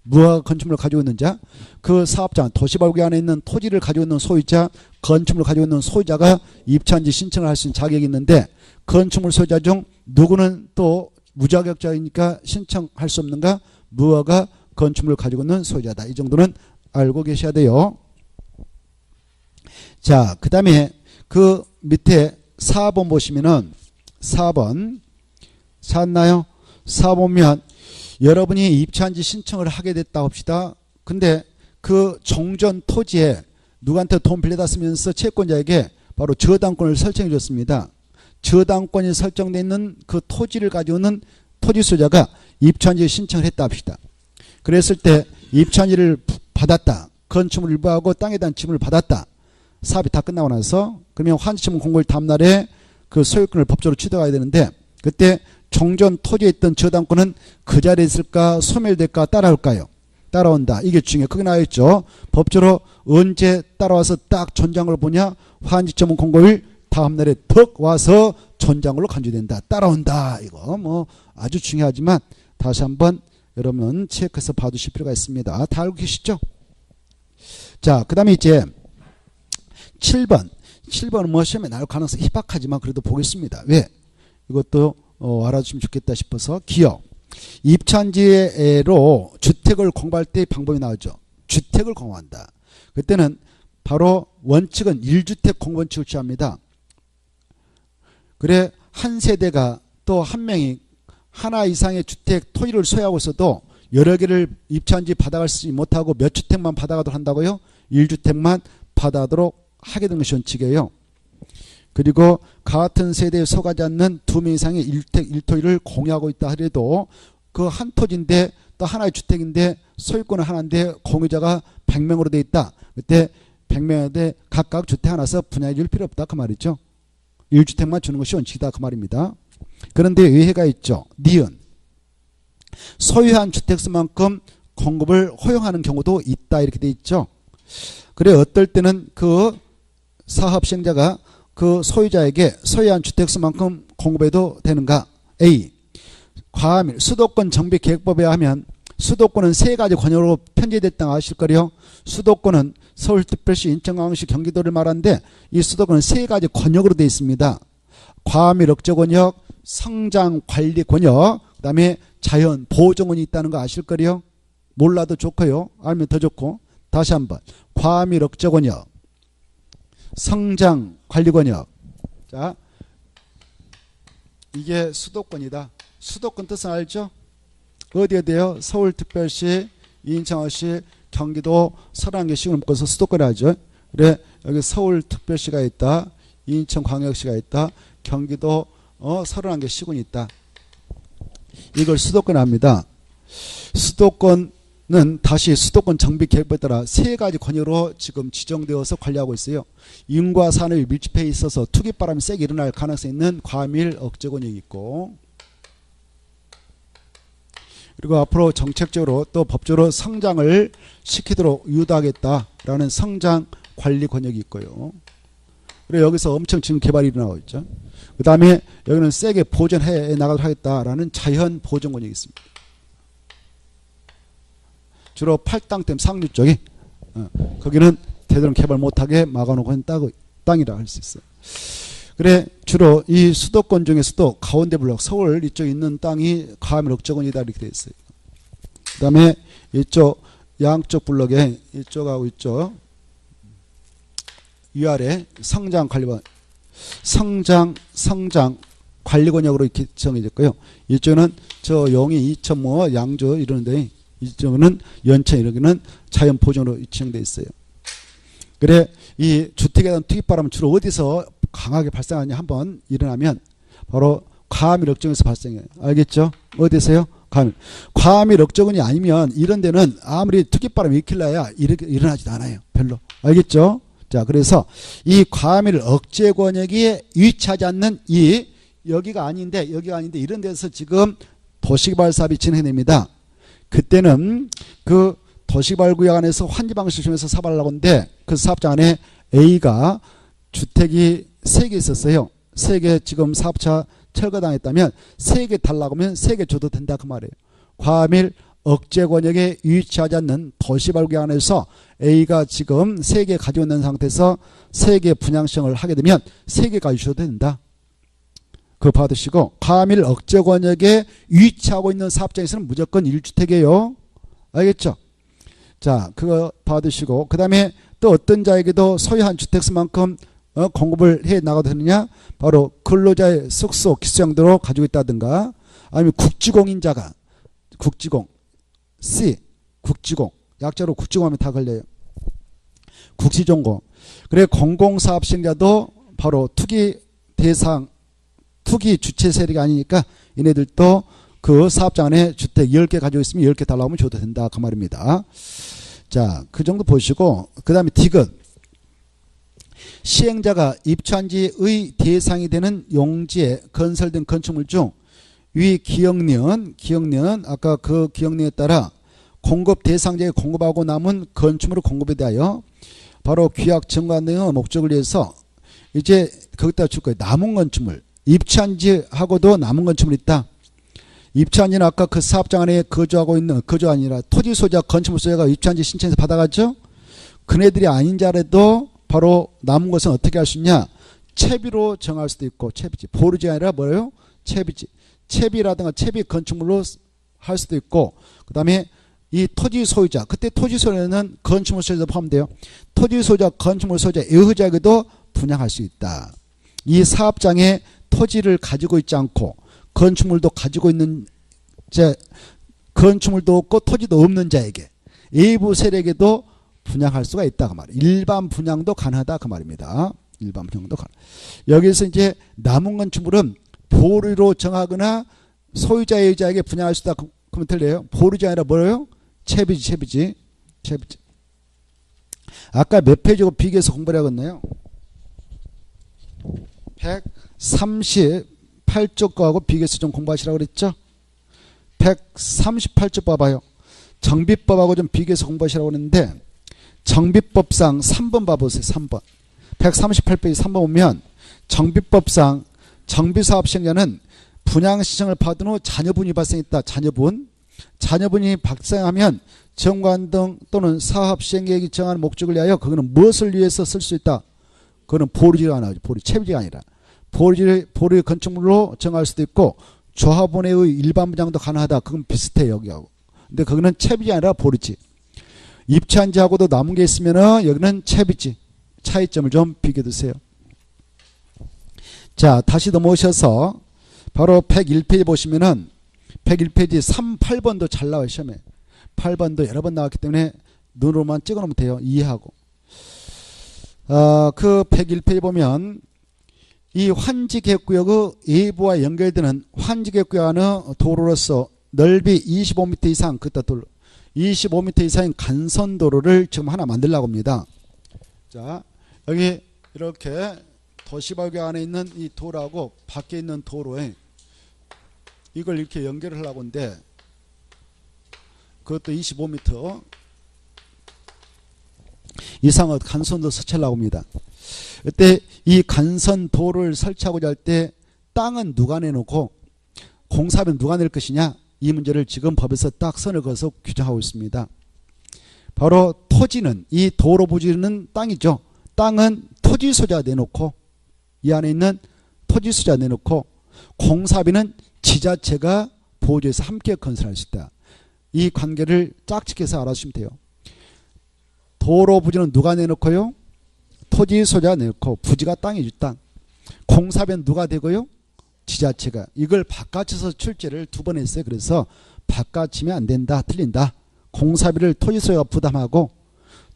무허가 건축물을 가지고 있는 자, 그 사업장, 도시발구기 안에 있는 토지를 가지고 있는 소유자, 건축물을 가지고 있는 소유자가 입찰한지 신청을 할 수 있는 자격이 있는데, 건축물 소유자 중 누구는 또 무자격자이니까 신청할 수 없는가? 무허가 건축물을 가지고 있는 소유자다. 이 정도는 알고 계셔야 돼요. 자, 그 다음에 그 밑에 4번 보시면은 4번 찾나요? 4번면 여러분이 입찰한지 신청을 하게 됐다 합시다. 근데 그 종전 토지에 누구한테 돈 빌려다 쓰면서 채권자에게 바로 저당권을 설정해 줬습니다. 저당권이 설정되어 있는 그 토지를 가지고 있는 토지 소유자가 입찰한지 신청을 했다 합시다. 그랬을 때 입찰한지를 받았다. 건축물 일부하고 땅에 대한 지분을 받았다. 사업이 다 끝나고 나서 그러면 환지청문 공고일 다음날에 그 소유권을 법적으로 취득해야 되는데, 그때 종전 토지에 있던 저당권은 그 자리에 있을까, 소멸될까, 따라올까요? 따라온다. 이게 중요해요. 그게 나와있죠. 법적으로 언제 따라와서 딱 존장을 보냐? 환지청문 공고일 다음날에 턱 와서 존장으로 간주된다. 따라온다. 이거 뭐 아주 중요하지만 다시 한번 여러분 체크해서 봐두실 필요가 있습니다. 다 알고 계시죠? 자, 그 다음에 이제 7번은 뭐 시험에 나올 가능성이 희박하지만 그래도 보겠습니다. 왜? 이것도 알아주시면 좋겠다 싶어서. 기업 입찰한지로 주택을 공부할 때 방법이 나오죠. 주택을 공부한다. 그때는 바로 원칙은 1주택 공원칙을 취합니다. 그래 한 세대가 또 한 명이 하나 이상의 주택 토지를 소유하고 있어도 여러 개를 입찰한지 받아가지 못하고 몇 주택만 받아가도록 한다고요? 1주택만 받아가도록 하게 된 것이 원칙이에요. 그리고 같은 세대에 속하지 않는 2명 이상의 1주택 1토지를 공유하고 있다 하더라도 그 한 토지인데 또 하나의 주택인데 소유권은 하나인데 공유자가 100명으로 돼 있다. 그때 100명한테 각각 주택 하나서 분양해 줄 필요 없다 그 말이죠. 1주택만 주는 것이 원칙이다 그 말입니다. 그런데 예외가 있죠. 니은 소유한 주택수만큼 공급을 허용하는 경우도 있다 이렇게 돼 있죠. 그래 어떨 때는 그 사업 시행자가 그 소유자에게 소유한 주택수만큼 공급해도 되는가? A. 과밀 수도권 정비 계획법에 하면 수도권은 세 가지 권역으로 편제됐다고 아실 거요. 수도권은 서울특별시, 인천광역시, 경기도를 말하는데 이 수도권은 세 가지 권역으로 되어 있습니다. 과밀 억제 권역, 성장 관리 권역, 그 다음에 자연 보호정원이 있다는 거 아실 거요. 몰라도 좋고요. 알면 더 좋고. 다시 한번 과밀 억제 권역, 성장 관리 권역. 자, 이게 수도권이다. 수도권 뜻은 알죠? 어디에 돼요? 서울특별시, 인천시, 경기도 31개씩을 묶어서 수도권을 하죠. 그래 여기 서울특별시가 있다. 인천광역시가 있다. 경기도 31개 시군이 있다. 이걸 수도권 합니다. 수도권은 다시 수도권 정비계획법에 따라 세 가지 권역으로 지금 지정되어서 관리하고 있어요. 인구와 산업이 밀집해 있어서 투기바람이 세게 일어날 가능성이 있는 과밀 억제 권역이 있고, 그리고 앞으로 정책적으로 또 법적으로 성장을 시키도록 유도하겠다라는 성장 관리 권역이 있고요. 그리고 여기서 엄청 지금 개발이 일어나고 있죠. 그 다음에 여기는 세게 보존해 나가도록 하겠다라는 자연 보존 권역이 있습니다. 주로 팔당댐 상류 쪽이 거기는 되도록 개발 못하게 막아놓고 있는 땅이라 할 수 있어요. 그래 주로 이 수도권 중에서도 가운데 블록 서울 이쪽 있는 땅이 과밀 억제권이다 이렇게 되어 있어요. 그 다음에 이쪽 양쪽 블록에 이쪽하고 이쪽 위아래 성장 관리권, 성장 관리권역으로 이렇게 정해졌고요. 이쪽은 저 용이 이천 뭐 양주 이러는데 이쪽은 연천 이러기는 자연 보존으로 지정되어 있어요. 그래 이 주택에 대한 투기바람은 주로 어디서 강하게 발생하냐 한번 일어나면 바로 과밀 억정에서 발생해요. 알겠죠? 어디서요? 과밀 억정이 아니면 이런 데는 아무리 투기바람이 일으킬라야 일어나지도 않아요. 별로. 알겠죠? 자, 그래서 이 과밀 억제 권역이 위치하지 않는 여기가 아닌데 이런 데서 지금 도시개발 사업이 진행됩니다. 그때는 그 도시개발 구역 안에서 환지 방식을 통해서 사업을 하려고 하는데 그 사업장 안에 A가 주택이 3개 있었어요. 3개 지금 사업차 철거당했다면 3개 달라고 하면 3개 줘도 된다 그 말이에요. 과밀 억제 권역에 위치하지 않는 도시개발 구역 안에서 A가 지금 3개 가지고 있는 상태에서 3개 분양 신청을 하게 되면 3개 가지셔도 된다. 그거 받으시고 과밀 억제 권역에 위치하고 있는 사업장에서는 무조건 1주택이에요. 알겠죠? 자, 그거 받으시고 그 다음에 또 어떤 자에게도 소유한 주택수만큼 공급을 해 나가도 되느냐? 바로 근로자의 숙소 기숙양도로 가지고 있다든가 아니면 국지공인자가 국지공 C 국지공 약자로 국지공하면 다 걸려요. 국지종공. 그래 공공사업 시행자도 바로 투기 대상 투기 주체 세력이 아니니까 얘네들도 그 사업장 안에 주택 10개 가지고 있으면 10개 달라고 하면 줘도 된다 그 말입니다. 자, 그 정도 보시고 그 다음에 디귿. 시행자가 입주한 지의 대상이 되는 용지에 건설된 건축물 중 위 기억년 아까 그 기억년에 따라 공급 대상자에 공급하고 남은 건축물의 공급에 대하여 바로 규약 정관 등의 목적을 위해서 이제 거기다 줄 거예요. 남은 건축물 입주한 지하고도 남은 건축물이 있다. 입주한 지는 아까 그 사업장 안에 거주하고 있는 거주가 아니라 토지 소유자 건축물 소유자가 입주한 지 신청해서 받아갔죠. 그네들이 아닌 자라도 바로 남은 것은 어떻게 할 수 있냐? 채비로 정할 수도 있고 채비지. 보르지 아니라 뭐예요? 채비지. 채비라든가 채비 건축물로 할 수도 있고 그 다음에 이 토지 소유자 그때 토지 소유자는 건축물 소유자 포함돼요. 토지 소유자 건축물 소유자 여자에게도 분양할 수 있다. 이 사업장에 토지를 가지고 있지 않고 건축물도 가지고 있는 건축물도 없고 토지도 없는 자에게 일부 세력에도 분양할 수가 있다 그 말이에요. 일반 분양도 가능하다 그 말입니다. 일반 분양도 가능. 여기서 이제 남은 건축물은 보류로 정하거나 소유자의 의자에게 분양할 수 있다 그러면 틀려요. 보류자 아니라 뭐예요? 채비지. 아까 몇 페이지고 비교해서 공부를 하겠나요? 138쪽 거하고 비교해서 좀 공부하시라고 그랬죠? 138쪽 봐봐요. 정비법하고 좀 비교해서 공부하시라고 그랬는데 정비법상 3번 봐보세요. 3번. 138페이지 3번 보면 정비법상 정비사업 시행자는 분양 신청을 받은 후 자녀분이 발생했다. 자녀분이 발생하면 정관 등 또는 사업 시행계획이 정한 목적을 위하여 그거는 무엇을 위해서 쓸 수 있다. 그거는 보류지가 아니라 채비지가 아니라 보류 건축물로 정할 수도 있고 조합원의 일반 분양도 가능하다. 그건 비슷해 여기하고. 근데 그거는 채비지 아니라 보류지. 입주한 지하고도 남은 게 있으면은 여기는 채비지. 차이점을 좀 비교해두세요. 자, 다시 넘어오셔서 바로 101페이지 보시면은 101페이지 8번도 잘 나와요. 시험에. 8번도 여러 번 나왔기 때문에 눈으로만 찍어놓으면 돼요. 이해하고. 그 101페이지 보면 이 환지계획구역의 일부와 연결되는 환지계획구역 안의 도로로서 넓이 25m 이상 그따 도로 25m 이상인 간선도로를 지금 하나 만들려고 합니다. 자, 여기 이렇게 도시발교 안에 있는 이 도로하고 밖에 있는 도로에 이걸 이렇게 연결을 하려고 하는데 그것도 25m 이상의 간선도로 설치하려고 합니다. 그때 이 간선도로를 설치하고자 할 때 땅은 누가 내놓고 공사비는 누가 낼 것이냐 이 문제를 지금 법에서 딱 선을 그어서 규정하고 있습니다. 바로 토지는 이 도로 부지는 땅이죠. 땅은 토지 소유자가 내놓고 이 안에 있는 토지 소유자가 내놓고 공사비는 지자체가 보조해서 함께 건설할 수 있다. 이 관계를 짝짓해서 알아주시면 돼요. 도로 부지는 누가 내놓고요? 토지 소유자가 내놓고 부지가 땅이죠. 땅. 공사비는 누가 되고요? 지자체가. 이걸 바꿔쳐서 출제를 2번 했어요. 그래서 바꿔치면 안 된다. 틀린다. 공사비를 토지 소유자가 부담하고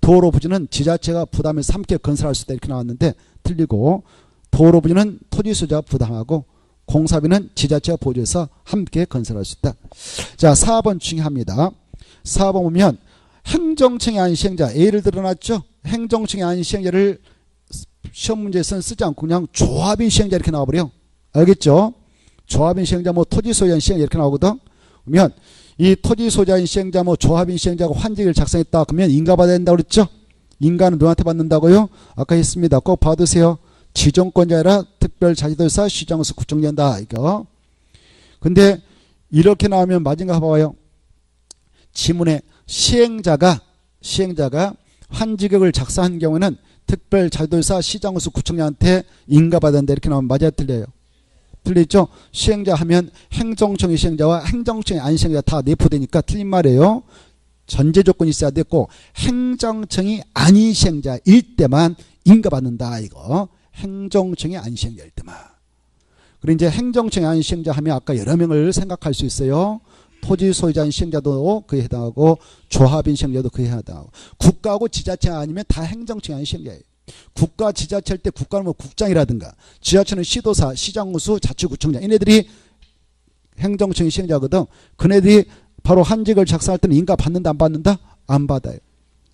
도로 부지는 지자체가 부담해서 함께 건설할 수 있다. 이렇게 나왔는데 틀리고 도로 부지는 토지 소유자가 부담하고 공사비는 지자체와 보조해서 함께 건설할 수 있다. 자, 4번 중요합니다. 4번 보면 행정청이 아닌 시행자, 예를 들어놨죠. 행정청이 아닌 시행자를 시험 문제에서는 쓰지 않고 그냥 조합인 시행자 이렇게 나와버려. 알겠죠? 조합인 시행자, 뭐 토지 소유자인 시행자 이렇게 나오거든. 그러면 이 토지 소유자인 시행자, 뭐 조합인 시행자가 환지를 작성했다. 그러면 인가받아야 된다고 그랬죠? 인가는 누구한테 받는다고요? 아까 했습니다. 꼭 받으세요. 지정권자 아니라 특별자치도지사, 시장에서 구청된다. 이거. 근데 이렇게 나오면 맞은가 봐봐요. 지문에 시행자가 환지객을 작성한 경우에는 특별자치도지사, 시장에서 구청장한테 인가받아야 된다. 이렇게 나오면 맞아요, 틀려요? 틀리죠? 시행자 하면 행정청의 시행자와 행정청의 안 시행자 다 내포되니까 틀린 말이에요. 전제 조건이 있어야 됐고 행정청이 아닌 시행자일 때만 인가받는다. 이거. 행정청이 아닌 시행자일 때만. 그리고 이제 행정청이 아닌 시행자 하면 아까 여러 명을 생각할 수 있어요. 토지 소유자인 시행자도 그에 해당하고 조합인 시행자도 그에 해당하고 국가하고 지자체 아니면 다 행정청이 아닌 시행자예요. 국가 지자체일 때 국가는 뭐 국장이라든가 지자체는 시도사, 시장구수, 자치구청장 이네들이 행정청이 시행자거든. 그네들이 바로 환지객을 작성할 때는 인가 받는다 안 받는다? 안 받아요.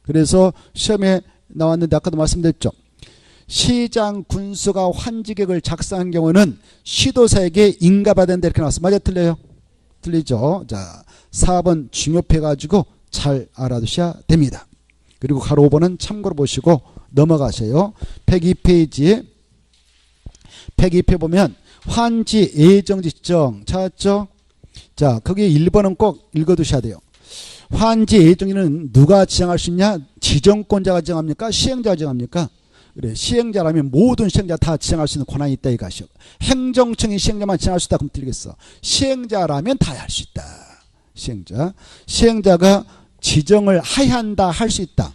그래서 시험에 나왔는데 아까도 말씀드렸죠. 시장 군수가 환지객을 작성한 경우는 시도사에게 인가받아야 된다 이렇게 나왔어. 맞아 틀려요? 틀리죠. 자, 4번 중요해 가지고 잘 알아두셔야 됩니다. 그리고 가로 5번은 참고로 보시고 넘어가세요. 102페이지 102페 보면 환지 예정지 지정 찾았죠? 자, 거기 1번은 꼭 읽어두셔야 돼요. 환지 예정지는 누가 지정할 수 있냐? 지정권자가 지정합니까? 시행자가 지정합니까? 그래, 시행자라면 모든 시행자 다 지정할 수 있는 권한이 있다 이것이요. 행정청이 시행자만 지정할 수 있다 그럼 틀리겠어. 시행자라면 다 할 수 있다. 시행자가 지정을 하얀다 할 수 있다.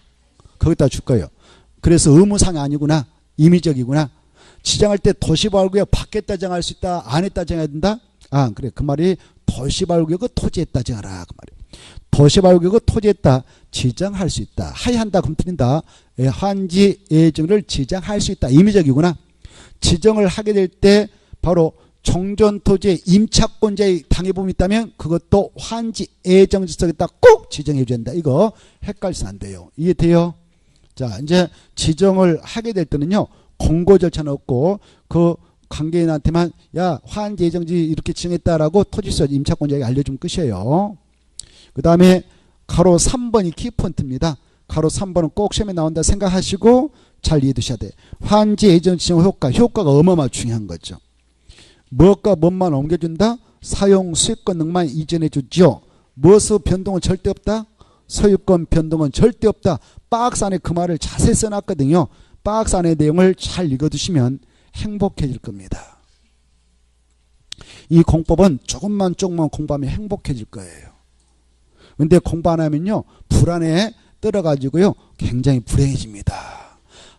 거기다 줄 거예요. 그래서 의무상이 아니구나. 임의적이구나. 지정할 때 도시보안구역 밖에다 정할 수 있다. 안에다 정해야 된다. 아, 그래. 그 말이 도시보안구역을 토지에다 정하라. 그 말이에요. 도시보안구역을 토지에다 지정할 수 있다. 하얀다 그럼 틀린다. 환지 예정을 지정할 수 있다. 임의적이구나. 지정을 하게 될 때 바로 종전토지의 임차권자의 당해범이 있다면 그것도 환지 예정지석에다 꼭 지정해 줘야 된다. 이거 헷갈리면 안 돼요. 이해돼요? 자, 이제 지정을 하게 될 때는요. 공고 절차는 없고 그 관계인한테만 야 환지 예정지 이렇게 지정했다라고 토지소유 임차권자에게 알려주면 끝이에요. 그 다음에 가로 3번이 키포인트입니다. 가로 3번은 꼭 시험에 나온다 생각하시고 잘 이해해 두셔야 돼요. 환지 예정 지정 효과가 어마어마하게 중요한 거죠. 무엇과 무엇만 옮겨준다? 사용 수익권 등만 이전해 주죠. 무엇의 변동은 절대 없다? 소유권 변동은 절대 없다. 박스 안에 그 말을 자세히 써놨거든요. 박스 안의 내용을 잘 읽어두시면 행복해질 겁니다. 이 공법은 조금만 공부하면 행복해질 거예요. 근데 공부 안 하면요. 불안에 떨어가지고요. 굉장히 불행해집니다.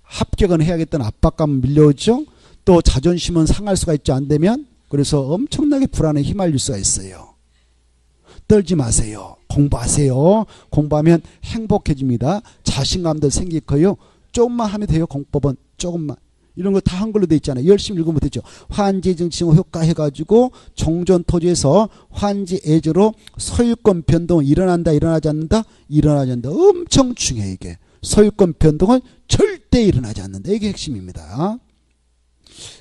합격은 해야겠다는 압박감 밀려오죠. 또 자존심은 상할 수가 있죠. 안 되면. 그래서 엄청나게 불안에 휘말릴 수가 있어요. 떨지 마세요. 공부하세요. 공부하면 행복해집니다. 자신감도 생길 거예요. 조금만 하면 돼요. 공법은 조금만. 이런 거 다 한글로 돼 있잖아요. 열심히 읽으면 되죠. 환지 예정 지정 효과 해가지고 종전 토지에서 환지 예정으로 소유권 변동은 일어난다 일어나지 않는다? 일어나지 않는다. 엄청 중요해 이게. 소유권 변동은 절대 일어나지 않는다. 이게 핵심입니다.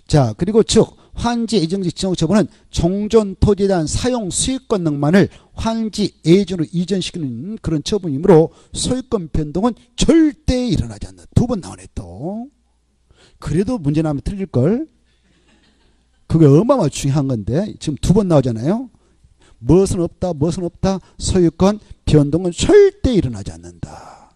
자, 그리고 즉 환지 예정지 지정 처분은 종전 토지에 대한 사용 수익권 등만을 환지 예정으로 이전시키는 그런 처분이므로 소유권 변동은 절대 일어나지 않는다. 2번 나오네 또. 그래도 문제 나면 틀릴걸. 그게 어마어마하게 중요한 건데 지금 2번 나오잖아요. 무엇은 없다 무엇은 없다. 소유권 변동은 절대 일어나지 않는다.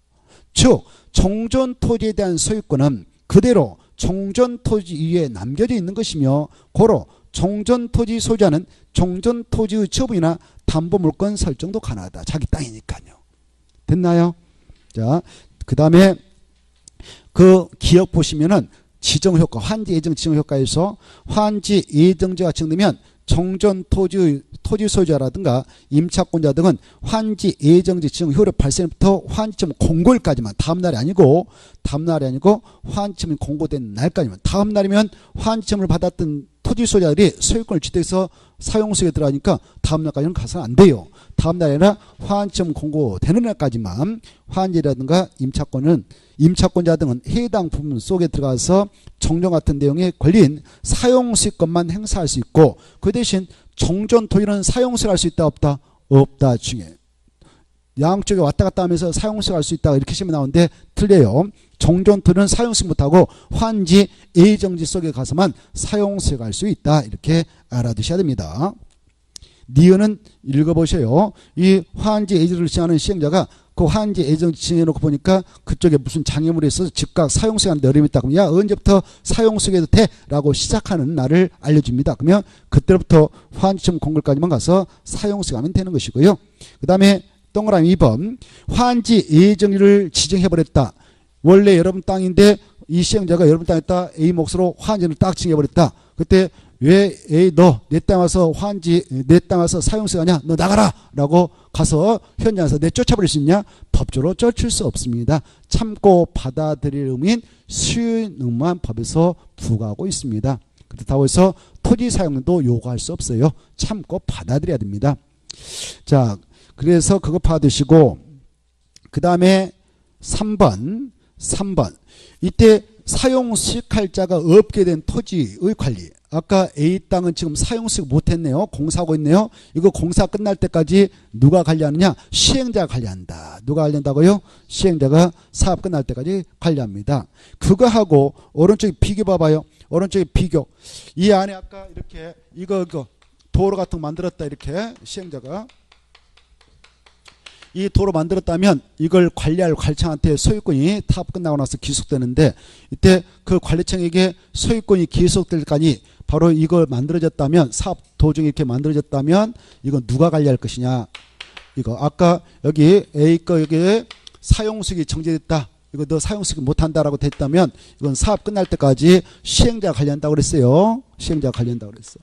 즉 종전 토지에 대한 소유권은 그대로 종전 토지 위에 남겨져 있는 것이며 고로 종전 토지 소유자는 종전 토지의 처분이나 담보물권 설정도 가능하다. 자기 땅이니까요. 됐나요? 자, 그 다음에 그 기억 보시면은 지정효과, 환지 예정 지정효과에서 환지 예정지가 지정되면 종전 토지 소유자라든가 임차권자 등은 환지 예정지 지정 효력 발생부터 환지점 공고일까지만 다음날이 아니고 환지점이 공고된 날까지만 다음날이면 환지점을 받았던 토지 소유자들이 소유권을 취득해서 사용수에 들어가니까 다음날까지는 가서는 안 돼요. 다음날이 아니라 화환지점 공고되는 날까지만 화환지라든가 임차권자 등은 해당 부분 속에 들어가서 정정 같은 내용에 걸린 사용수권만 행사할 수 있고, 그 대신 정전 토지는 사용수를 할 수 있다 없다? 없다 중에. 양쪽에 왔다 갔다 하면서 사용수를 할 수 있다 이렇게 시험에 나오는데 틀려요. 정전토는 사용수 못하고 환지 예정지 속에 가서만 사용수가 할 수 있다 이렇게 알아두셔야 됩니다. 니은은 읽어보셔요. 이 환지 예정지를 지정하는 시행자가 그 환지 예정지 지정해놓고 보니까 그쪽에 무슨 장애물이 있어서 즉각 사용수가 하는데 어려움이 있다. 그러면 야 언제부터 사용수가 해도 돼? 라고 시작하는 날을 알려줍니다. 그러면 그때부터 환지점 공고까지만 가서 사용수가 하면 되는 것이고요. 그 다음에 동그라미 2번 환지 예정지를 지정해버렸다. 원래 여러분 땅인데 이 시행자가 여러분 땅에다 A 몫으로 환지를 딱 지정해버렸다. 그때 왜 A 너 내 땅 와서 환지 내 땅 와서 사용수가 하냐? 너 나가라! 라고 가서 현장에서 내쫓아버릴 수 있냐? 법적으로 쫓을 수 없습니다. 참고 받아들일 의무인 수요인 의무만 법에서 부과하고 있습니다. 그렇다고 해서 토지 사용도 요구할 수 없어요. 참고 받아들여야 됩니다. 자, 그래서 그거 받으시고 그 다음에 3번 이때 사용 수익할 자가 없게 된 토지의 관리. 아까 A 땅은 지금 사용 수익 못했네요. 공사하고 있네요. 이거 공사 끝날 때까지 누가 관리하느냐? 시행자가 관리한다. 누가 관리한다고요? 시행자가 사업 끝날 때까지 관리합니다. 그거하고 오른쪽에 비교 봐봐요. 오른쪽에 비교. 이 안에 아까 이렇게 이거 도로 같은 거 만들었다 이렇게 시행자가 이 도로 만들었다면 이걸 관리할 관리청한테 소유권이 타업 끝나고 나서 기속되는데, 이때 그 관리청에게 소유권이 기속될 때까지 바로 이걸 만들어졌다면, 사업 도중에 이렇게 만들어졌다면 이건 누가 관리할 것이냐? 이거 아까 여기 A 거 여기에 사용수익이 정지됐다. 이거 너 사용수익 못한다라고 됐다면 이건 사업 끝날 때까지 시행자가 관리한다고 그랬어요. 시행자가 관리한다고 그랬어.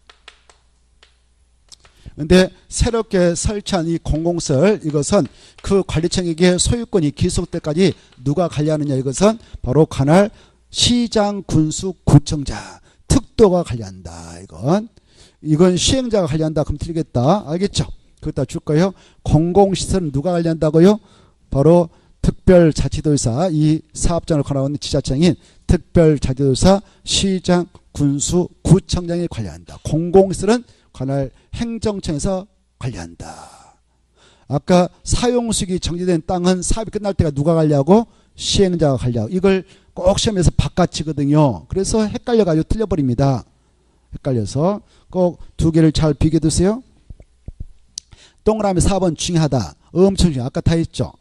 근데 새롭게 설치한 이 공공설, 이것은 그 관리청에게 소유권이 기속될 때까지 누가 관리하느냐? 이것은 바로 관할 시장 군수 구청자 특도가 관리한다. 이건 시행자가 관리한다. 그럼 틀리겠다. 알겠죠? 그것다 줄 거예요. 공공시설은 누가 관리한다고요? 바로 특별자치도지사, 이 사업장을 관할하는 지자체인 특별자치도지사, 시장 군수 구청장이 관리한다. 공공시설은 관할 행정청에서 관리한다. 아까 사용수익이 정지된 땅은 사업이 끝날 때가 누가 관리하고? 시행자가 관리하고. 이걸 꼭 시험에서 바깥치거든요. 그래서 헷갈려가지고 틀려버립니다. 헷갈려서 꼭 두 개를 잘 비교해두세요. 동그라미 4번 중요하다. 엄청 중요해. 아까 다 했죠.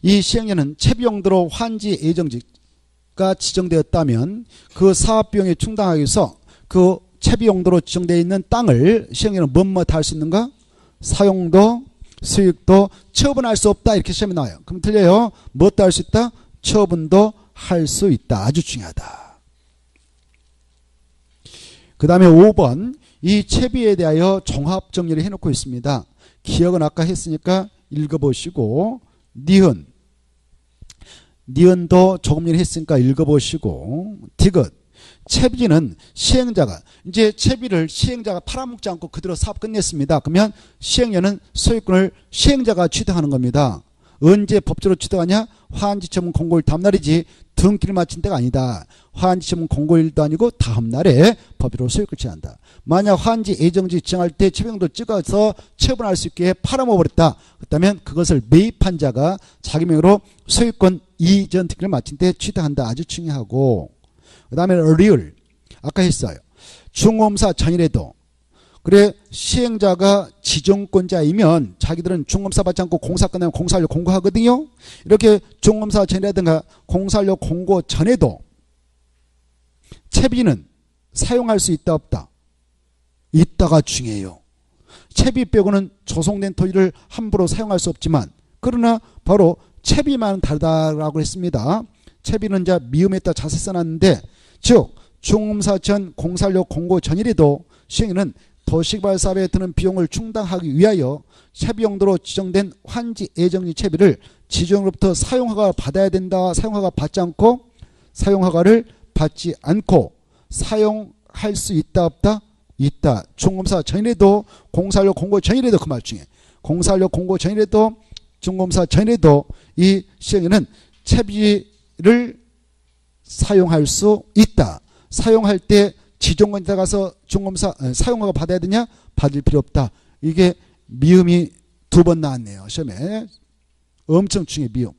이 시행령은 채비용도로 환지 예정지가 지정되었다면 그 사업비용에 충당하기 위해서 그 채비용도로 지정되어 있는 땅을 시행령은 뭐뭐 다 할 수 있는가? 사용도, 수익도, 처분할 수 없다. 이렇게 시험에 나와요. 그럼 틀려요. 무엇도 할 수 있다? 처분도 할 수 있다. 아주 중요하다. 그 다음에 5번 이 채비에 대하여 종합 정리를 해놓고 있습니다. 기억은 아까 했으니까 읽어보시고, 니은도 조금 전에 했으니까 읽어보시고, 디귿 채비는 시행자가, 이제 채비를 시행자가 팔아먹지 않고 그대로 사업 끝냈습니다. 그러면 시행령은 소유권을 시행자가 취득하는 겁니다. 언제 법적으로 취득하냐? 화환지처분 공고일 다음날이지 등기를 마친 때가 아니다. 화환지처분 공고일도 아니고 다음날에 법으로 소유권을 취한다. 만약 화환지 예정지 지정할 때 채비용도 찍어서 처분할 수 있게 팔아먹어버렸다. 그렇다면 그것을 매입한 자가 자기 명의로 소유권 이전 등기를 마친 때 취득한다. 아주 중요하고, 그 다음에 리을 아까 했어요. 중검사 전이라도 그래 시행자가 지정권자이면 자기들은 중검사 받지 않고 공사 끝나면 공사하려 공고하거든요. 이렇게 중검사 전이라든가 공사하려 공고 전에도 채비는 사용할 수 있다 없다? 있다가 중요해요. 채비 빼고는 조성된 토지를 함부로 사용할 수 없지만, 그러나 바로 채비만 다르다라고 했습니다. 채비는 이제 미음에다 자세 써놨는데, 즉 중검사 전 공사료 공고 전일에도 시행령은 도시개발 사업에 드는 비용을 충당하기 위하여 채비용도로 지정된 환지 예정지 채비를 지정으로부터 사용허가 받아야 된다. 사용허가 받지 않고 사용허가를 받지 않고 사용할 수 있다 없다? 있다. 중검사 전이라도 공사하려 공고 전이라도 그 말 중에 공사하려 공고 전이라도 중검사 전이라도 이 시행자는 채비를 사용할 수 있다. 사용할 때 지정권자 가서 중검사 사용허가 받아야 되냐? 받을 필요 없다. 이게 미음이 2번 나왔네요. 시험에. 엄청 중요해 미음.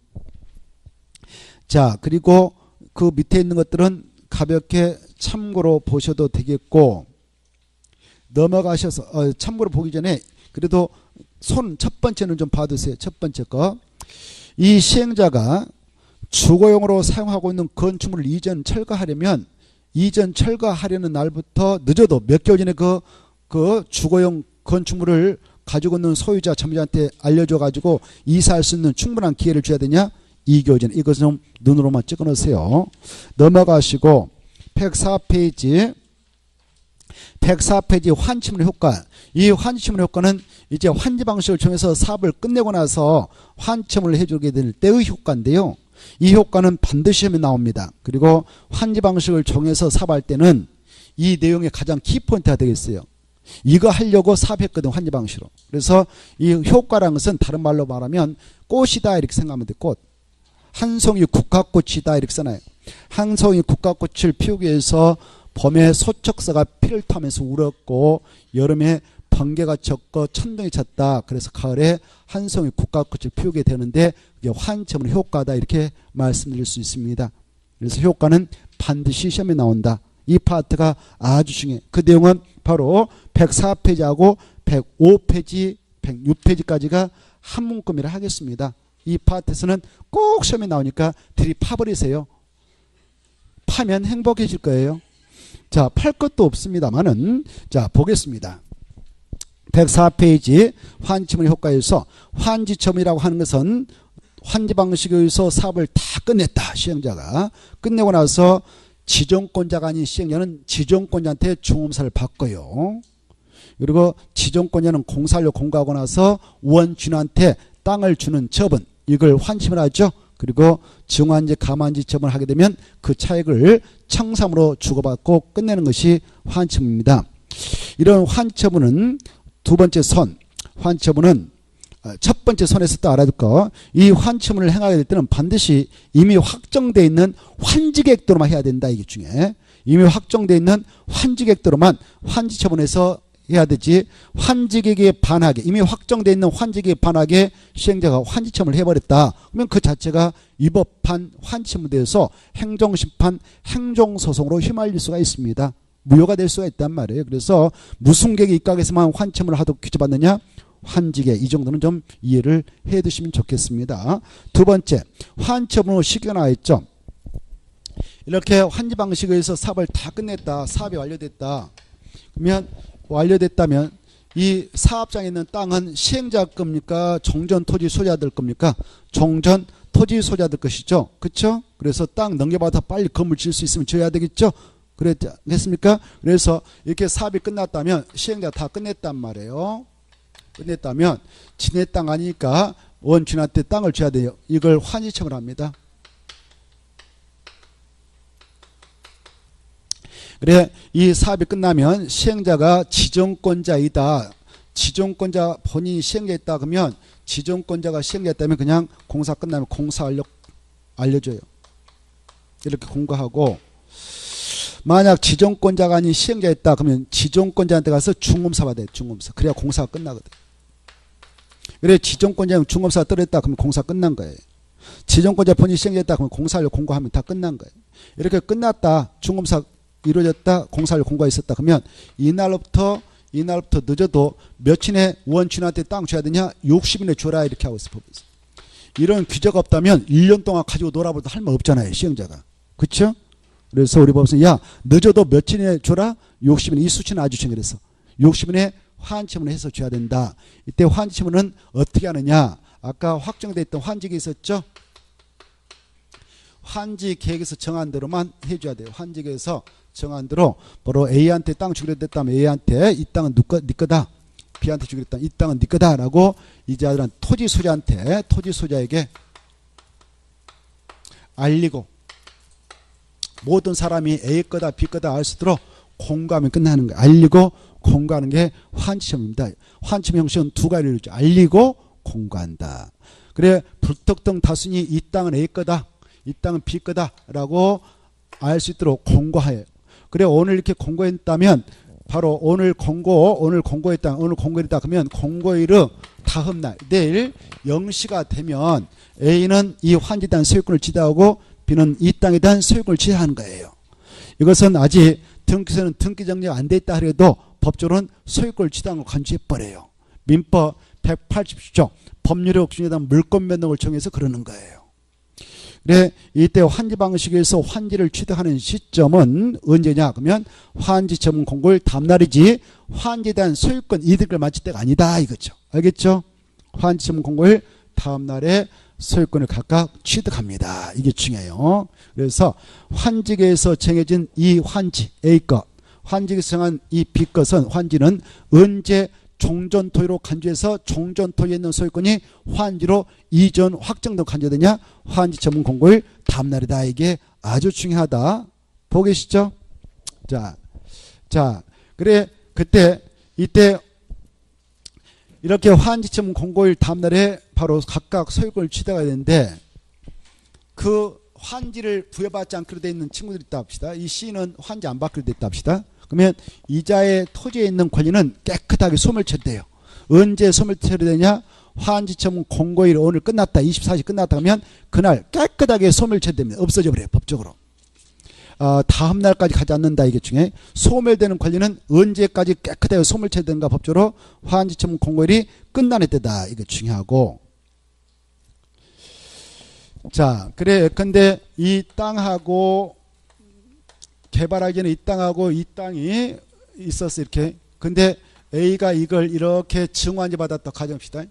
자, 그리고 그 밑에 있는 것들은 가볍게 참고로 보셔도 되겠고, 넘어가셔서 참고로 보기 전에 그래도 손 첫 번째는 좀 봐두세요. 첫 번째 거. 이 시행자가 주거용으로 사용하고 있는 건축물을 이전 철거하려면 이전 철거하려는 날부터 늦어도 몇 개월 전에 그 주거용 건축물을 가지고 있는 소유자 점유자한테 알려줘 가지고 이사할 수 있는 충분한 기회를 줘야 되냐? 2개월 전에. 이것은 좀 눈으로만 찍어 놓으세요. 넘어가시고 104페이지 환치물 효과. 이 환치물 효과는 이제 환지 방식을 통해서 사업을 끝내고 나서 환치물을 해주게 될 때의 효과인데요. 이 효과는 반드시 시험에 나옵니다. 그리고 환지 방식을 정해서 사업할 때는 이 내용의 가장 키포인트가 되겠어요. 이거 하려고 사업했거든, 환지 방식으로. 그래서 이 효과라는 것은 다른 말로 말하면 꽃이다 이렇게 생각하면 돼. 꽃. 한 송이 국화꽃이다 이렇게 써놔요. 한 송이 국화꽃을 피우기 위해서 봄에 소척사가 피를 타면서 울었고 여름에 번개가 쳤고 천둥이 쳤다. 그래서 가을에 한 송이 국화꽃을 피우게 되는데 그게 환청의 효과다 이렇게 말씀드릴 수 있습니다. 그래서 효과는 반드시 시험에 나온다. 이 파트가 아주 중요해요. 그 내용은 바로 104페이지하고 105페이지, 106페이지까지가 한 문구미라 하겠습니다. 이 파트에서는 꼭 시험에 나오니까 들이파버리세요. 파면 행복해질 거예요. 자, 팔 것도 없습니다만은 자, 보겠습니다. 104페이지 환지물 효과에서 환지점이라고 하는 것은 환지 방식에 의해서 사업을 다 끝냈다. 시행자가 끝내고 나서 지정권자가 아닌 시행자는 지정권자한테 중검사를 받고요. 그리고 지정권자는 공사를 공고하고 나서 원주인한테 땅을 주는 처분, 이걸 환심을 하죠. 그리고 증환지 감환지 처분을 하게 되면 그 차익을 청산으로 주고받고 끝내는 것이 환처분입니다. 이런 환처분은 두 번째 선, 환처분은 첫 번째 선에서 또 알아둘 거, 이 환처분을 행하게 될 때는 반드시 이미 확정되어 있는 환지계획대로만 해야 된다. 이게 중에 이미 확정되어 있는 환지계획대로만 환지처분해서 해야 되지, 환지계획에 반하게, 이미 확정되어 있는 환지계획에 반하게 시행자가 환지처분을 해버렸다. 그러면 그 자체가 위법한 환지처분에 대해서 행정심판, 행정소송으로 휘말릴 수가 있습니다. 무효가 될 수가 있단 말이에요. 그래서 무슨 계획에 입각해서만 환처분을 하도록 규정받느냐? 환지계, 이 정도는 좀 이해를 해 두시면 좋겠습니다. 두 번째, 환처분으로 시기가 나와 있죠. 이렇게 환지 방식에 의해서 사업을 다 끝냈다. 사업이 완료됐다. 그러면 완료됐다면 이 사업장에 있는 땅은 시행자 겁니까? 종전 토지 소유자들 겁니까? 종전 토지 소유자들 것이죠. 그렇죠? 그래서 땅 넘겨받아 빨리 건물 지을 수 있으면 지어야 되겠죠. 그랬습니까? 그래서 이렇게 사업이 끝났다면 시행자 다 끝냈단 말이에요. 끝냈다면 지네 땅 아니니까 원주인한테 땅을 줘야 돼요. 이걸 환지처분을 합니다. 그래, 이 사업이 끝나면 시행자가 지정권자이다. 지정권자 본인이 시행자있다 그러면 지정권자가 시행자였다면 그냥 공사 끝나면 공사 알려줘요. 이렇게 공고하고, 만약 지정권자가 아닌 시행자였다 그러면 지정권자한테 가서 중검사 받아야 돼. 중검사. 그래야 공사가 끝나거든. 그래, 지정권자는 중검사가 떨어졌다 그러면 공사 끝난 거예요. 지정권자 본인이 시행자였다 그러면 공사를 공고하면 다 끝난 거예요. 이렇게 끝났다. 중검사 이루어졌다. 공사를 공고가 있었다. 그러면 이날부터 늦어도 며칠에 원주인한테 땅 줘야 되냐? 60일에 줘라. 이렇게 하고 있어. 법에서. 이런 규제가 없다면 1년 동안 가지고 놀아봐도 할 말 없잖아요. 시행자가. 그렇죠? 그래서 우리 법에서 야, 늦어도 며칠에 줘라? 60일. 이 수치는 아주 중요해서 60일에 환처분을 해서 줘야 된다. 이때 환처분은 어떻게 하느냐? 아까 확정되어 있던 환지계획이 있었죠? 환지계획에서 정한 대로만 해줘야 돼요. 환지계획에서 정한 대로 바로 A한테 땅 주기로 됐다면 A한테 이 땅은 네 거다. B한테 주기로 했다면 이 땅은 네 거다. 라고 이자들은 토지 소유자한테, 토지 소유자에게 알리고, 모든 사람이 A 거다 B 거다 알 수 있도록 공고하면 끝나는 거예요. 알리고 공고하는 게 환지점입니다. 환지점 형식은 두 가지로 있죠. 알리고 공고한다. 그래 불특정 다수니 이 땅은 A 거다, 이 땅은 B 거다라고 알 수 있도록 공고해요. 그래 오늘 이렇게 공고했다면 바로 오늘 공고했다 그러면 공고일의 다음날 내일 0시가 되면 A는 이 환지에 대한 소유권을 취득하고 B는 이 땅에 대한 소유권을 취득하는 거예요. 이것은 아직 등기소는 등기 정리가 안 돼 있다 하더라도 법적으로는 소유권을 취득한 걸 간주해버려요. 민법 180조 법률의 옥중에 대한 물권 변동을 정해서 그러는 거예요. 그래 이때 환지 방식에서 환지를 취득하는 시점은 언제냐 그러면 환지처분 공고일 다음날이지 환지에 대한 소유권 이득을 마칠 때가 아니다 이거죠. 알겠죠? 환지처분 공고일 다음날에 소유권을 각각 취득합니다. 이게 중요해요. 그래서 환지계에서 정해진 이 환지 A것, 환지계에서 정한 이 B것은 환지는 언제 종전토지로 간주해서 종전토지에 있는 소유권이 환지로 이전 확정된 간주되냐 환지처분 공고일 다음날이다. 이게 아주 중요하다. 보고 계시죠? 자 그래 그때 이때 이렇게 환지처분 공고일 다음날에 바로 각각 소유권을 취득해야 되는데 그 환지를 부여받지 않기로 되어 있는 친구들이 있다 합시다. 이 C는 환지 안 받기로 되어 있다 합시다. 그러면 이자의 토지에 있는 권리는 깨끗하게 소멸처리돼요. 언제 소멸처리되냐? 환지처분 공고일 오늘 끝났다. 24시 끝났다 하면 그날 깨끗하게 소멸처리됩니다. 없어져 버려요. 법적으로. 다음 날까지 가지 않는다. 이게 중에 소멸되는 권리는 언제까지 깨끗하게 소멸처리되는가 법적으로 환지처분 공고일이 끝나는 때다. 이게 중요하고 자 그래 근데 이 땅하고 개발하기 전에 이 땅하고 이 땅이 있었어 이렇게. 근데 A가 이걸 이렇게 증환지 받았다 가정합시다.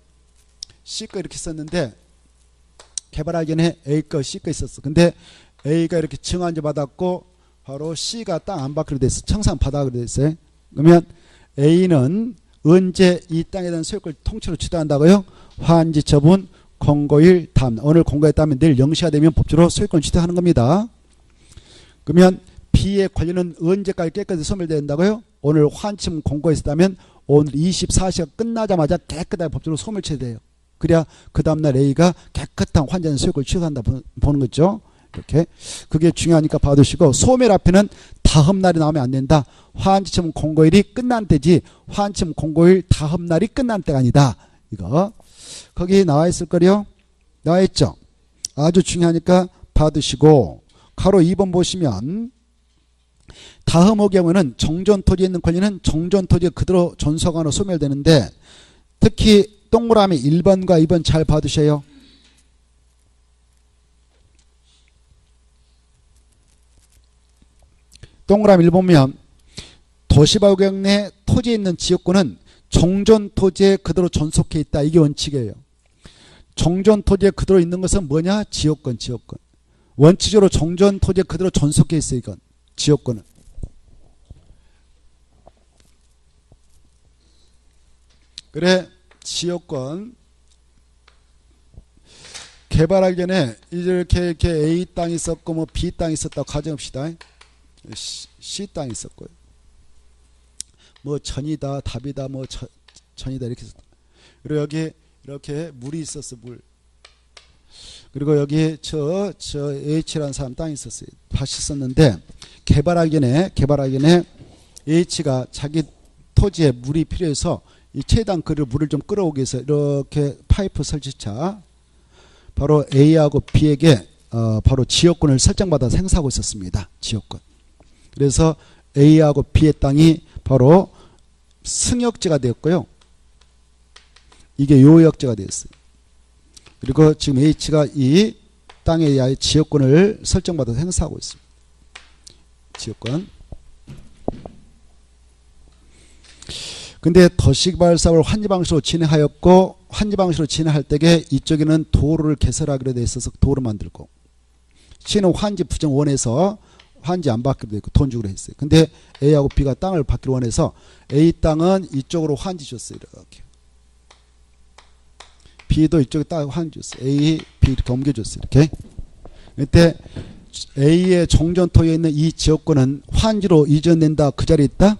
C거 이렇게 썼는데 개발하기 전에 A거 C거 있었어. 근데 A가 이렇게 증환지 받았고 바로 C가 땅 안 받기로 됐어. 청산 받아기로 됐어요. 그러면 A는 언제 이 땅에 대한 소유권을 통째로 취득한다고요? 환지 처분 공고일 다음 오늘 공고했다면 내일 0시가 되면 법적으로 소유권을 취득하는 겁니다. 그러면 B의 권리는 언제까지 깨끗이 소멸된다고요? 오늘 환지처분 공고했다면 오늘 24시가 끝나자마자 깨끗하게 법적으로 소멸처리돼요. 그래야 그 다음날 A가 깨끗한 환지의 소유권을 취득한다 보는 거죠. 이렇게 그게 중요하니까 봐두시고 소멸 앞에는 다음 날이 나오면 안 된다. 환지처분 공고일이 끝난 때지 환지처분 공고일 다음 날이 끝난 때가 아니다. 이거 거기 나와 있을 거요. 나와 있죠. 아주 중요하니까 봐두시고 가로 2번 보시면 다음의 경우는 정전토지에 있는 권리는 정전토지에 그대로 전소관으로 소멸되는데 특히 동그라미 1번과 2번 잘 봐두셔요. 동그라미 1 보면 도시발구역 내 토지에 있는 지역권은 정전토지에 그대로 전속해 있다. 이게 원칙이에요. 정전토지에 그대로 있는 것은 뭐냐? 지역권. 원칙적으로 정전토지에 그대로 전속해 있어요. 이건 지역권은. 그래 지역권 개발하기 전에 이렇게 A 땅이 있었고 뭐 B 땅이 있었다고 가정합시다. C 땅이 있었고요. 뭐 전이다 답이다 뭐 전이다 이렇게 있었다. 그리고 여기 이렇게 물이 있었어 물. 그리고 여기 저 H라는 사람 땅이 있었어요. 밭이 있었는데 개발하기 전에 H가 자기 토지에 물이 필요해서 이 최대한 거리로 물을 좀 끌어오기 위해서 이렇게 파이프 설치차 바로 A하고 B에게 바로 지역권을 설정받아서 행사하고 있었습니다. 지역권. 그래서 A하고 B의 땅이 바로 승역지가 되었고요. 이게 요역지가 되었어요. 그리고 지금 H가 이 땅에 의하여 지역권을 설정받아서 행사하고 있습니다. 지역권. 근데 도시개발 사업을 환지방식으로 진행하였고 환지방식으로 진행할 때에 이쪽에는 도로를 개설하기로 돼 있어서 도로 만들고 C는 환지 부정 원해서 환지 안 받기로 돼 있고 돈 주기로 했어요. 근데 A하고 B가 땅을 받기로 원해서 A 땅은 이쪽으로 환지 줬어요. 이렇게. B도 이쪽에 땅 환지 줬어요. A, B 이렇게 옮겨줬어요. 이렇게. 그때 A의 정전토지에 있는 이 지역권은 환지로 이전된다. 그 자리에 있다.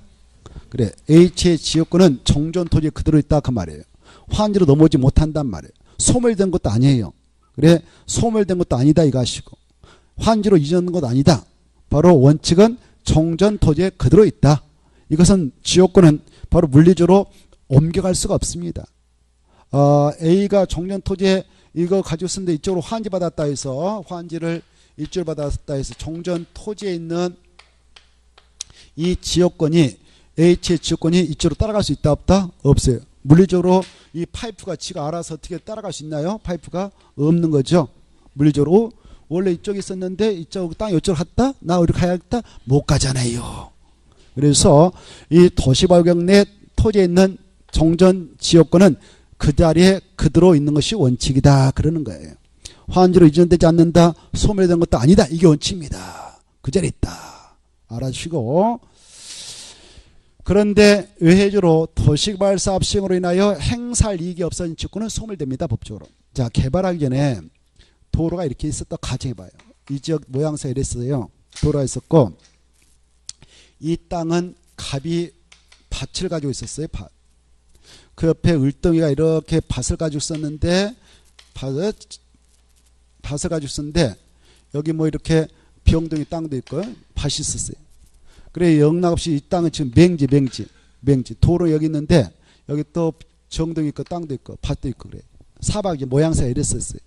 그래. H의 지역권은 정전토지에 그대로 있다. 그 말이에요. 환지로 넘어오지 못한단 말이에요. 소멸된 것도 아니에요. 그래. 소멸된 것도 아니다. 이거 하시고. 환지로 이전된 것도 아니다. 바로 원칙은 정전토지에 그대로 있다. 이것은 지역권은 바로 물리적으로 옮겨갈 수가 없습니다. A가 정전토지에 이거 가지고 쓰는데 이쪽으로 환지 받았다 해서 환지를 이쪽으로 받았다 해서 정전토지에 있는 이 지역권이 H의 지역권이 이쪽으로 따라갈 수 있다 없다? 없어요. 물리적으로 이 파이프가 지가 알아서 어떻게 따라갈 수 있나요? 파이프가 없는 거죠. 물리적으로 원래 이쪽에 있었는데 이쪽 땅 이쪽으로 갔다? 나 어디 가야겠다? 못 가잖아요. 그래서 이 도시발경 내 토지에 있는 정전 지역권은 그 자리에 그대로 있는 것이 원칙이다. 그러는 거예요. 환지로 이전되지 않는다. 소멸된 것도 아니다. 이게 원칙입니다. 그 자리에 있다. 알아주시고. 그런데 외해주로 도시개발 사업 시행으로 인하여 행사할 이익이 없어진 지역권은 소멸됩니다. 법적으로. 자, 개발하기 전에 도로가 이렇게 있었다 가정해봐요. 이 지역 모양새가 이랬어요. 도로가 있었고 이 땅은 갑이 밭을 가지고 있었어요. 밭. 그 옆에 을덩이가 이렇게 밭을 가지고 있었는데 밭을 가지고 있었는데 여기 뭐 이렇게 병동이 땅도 있고 밭이 있었어요. 그래 영락없이 이 땅은 지금 맹지 도로 여기 있는데 여기 또 정동이 있고 땅도 있고 밭도 있고 그래. 사박이 모양새가 이랬었어요.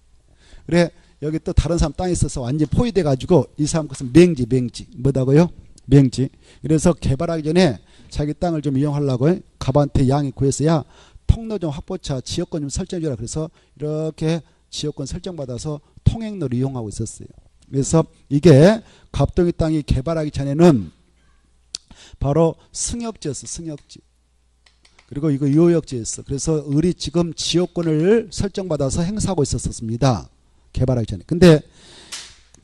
그래 여기 또 다른 사람 땅이 있어서 완전히 포위돼 가지고 이 사람 것은 맹지 뭐다고요? 맹지. 그래서 개발하기 전에 자기 땅을 좀 이용하려고 갑한테 양해 구했어야 통로 좀 확보차 지역권 좀 설정해주라. 그래서 이렇게 지역권 설정받아서 통행로를 이용하고 있었어요. 그래서 이게 갑동이 땅이 개발하기 전에는 바로 승역지였어. 승역지. 그리고 이거 요역지였어. 그래서 을이 지금 지역권을 설정받아서 행사하고 있었습니다. 개발하기 전에. 근데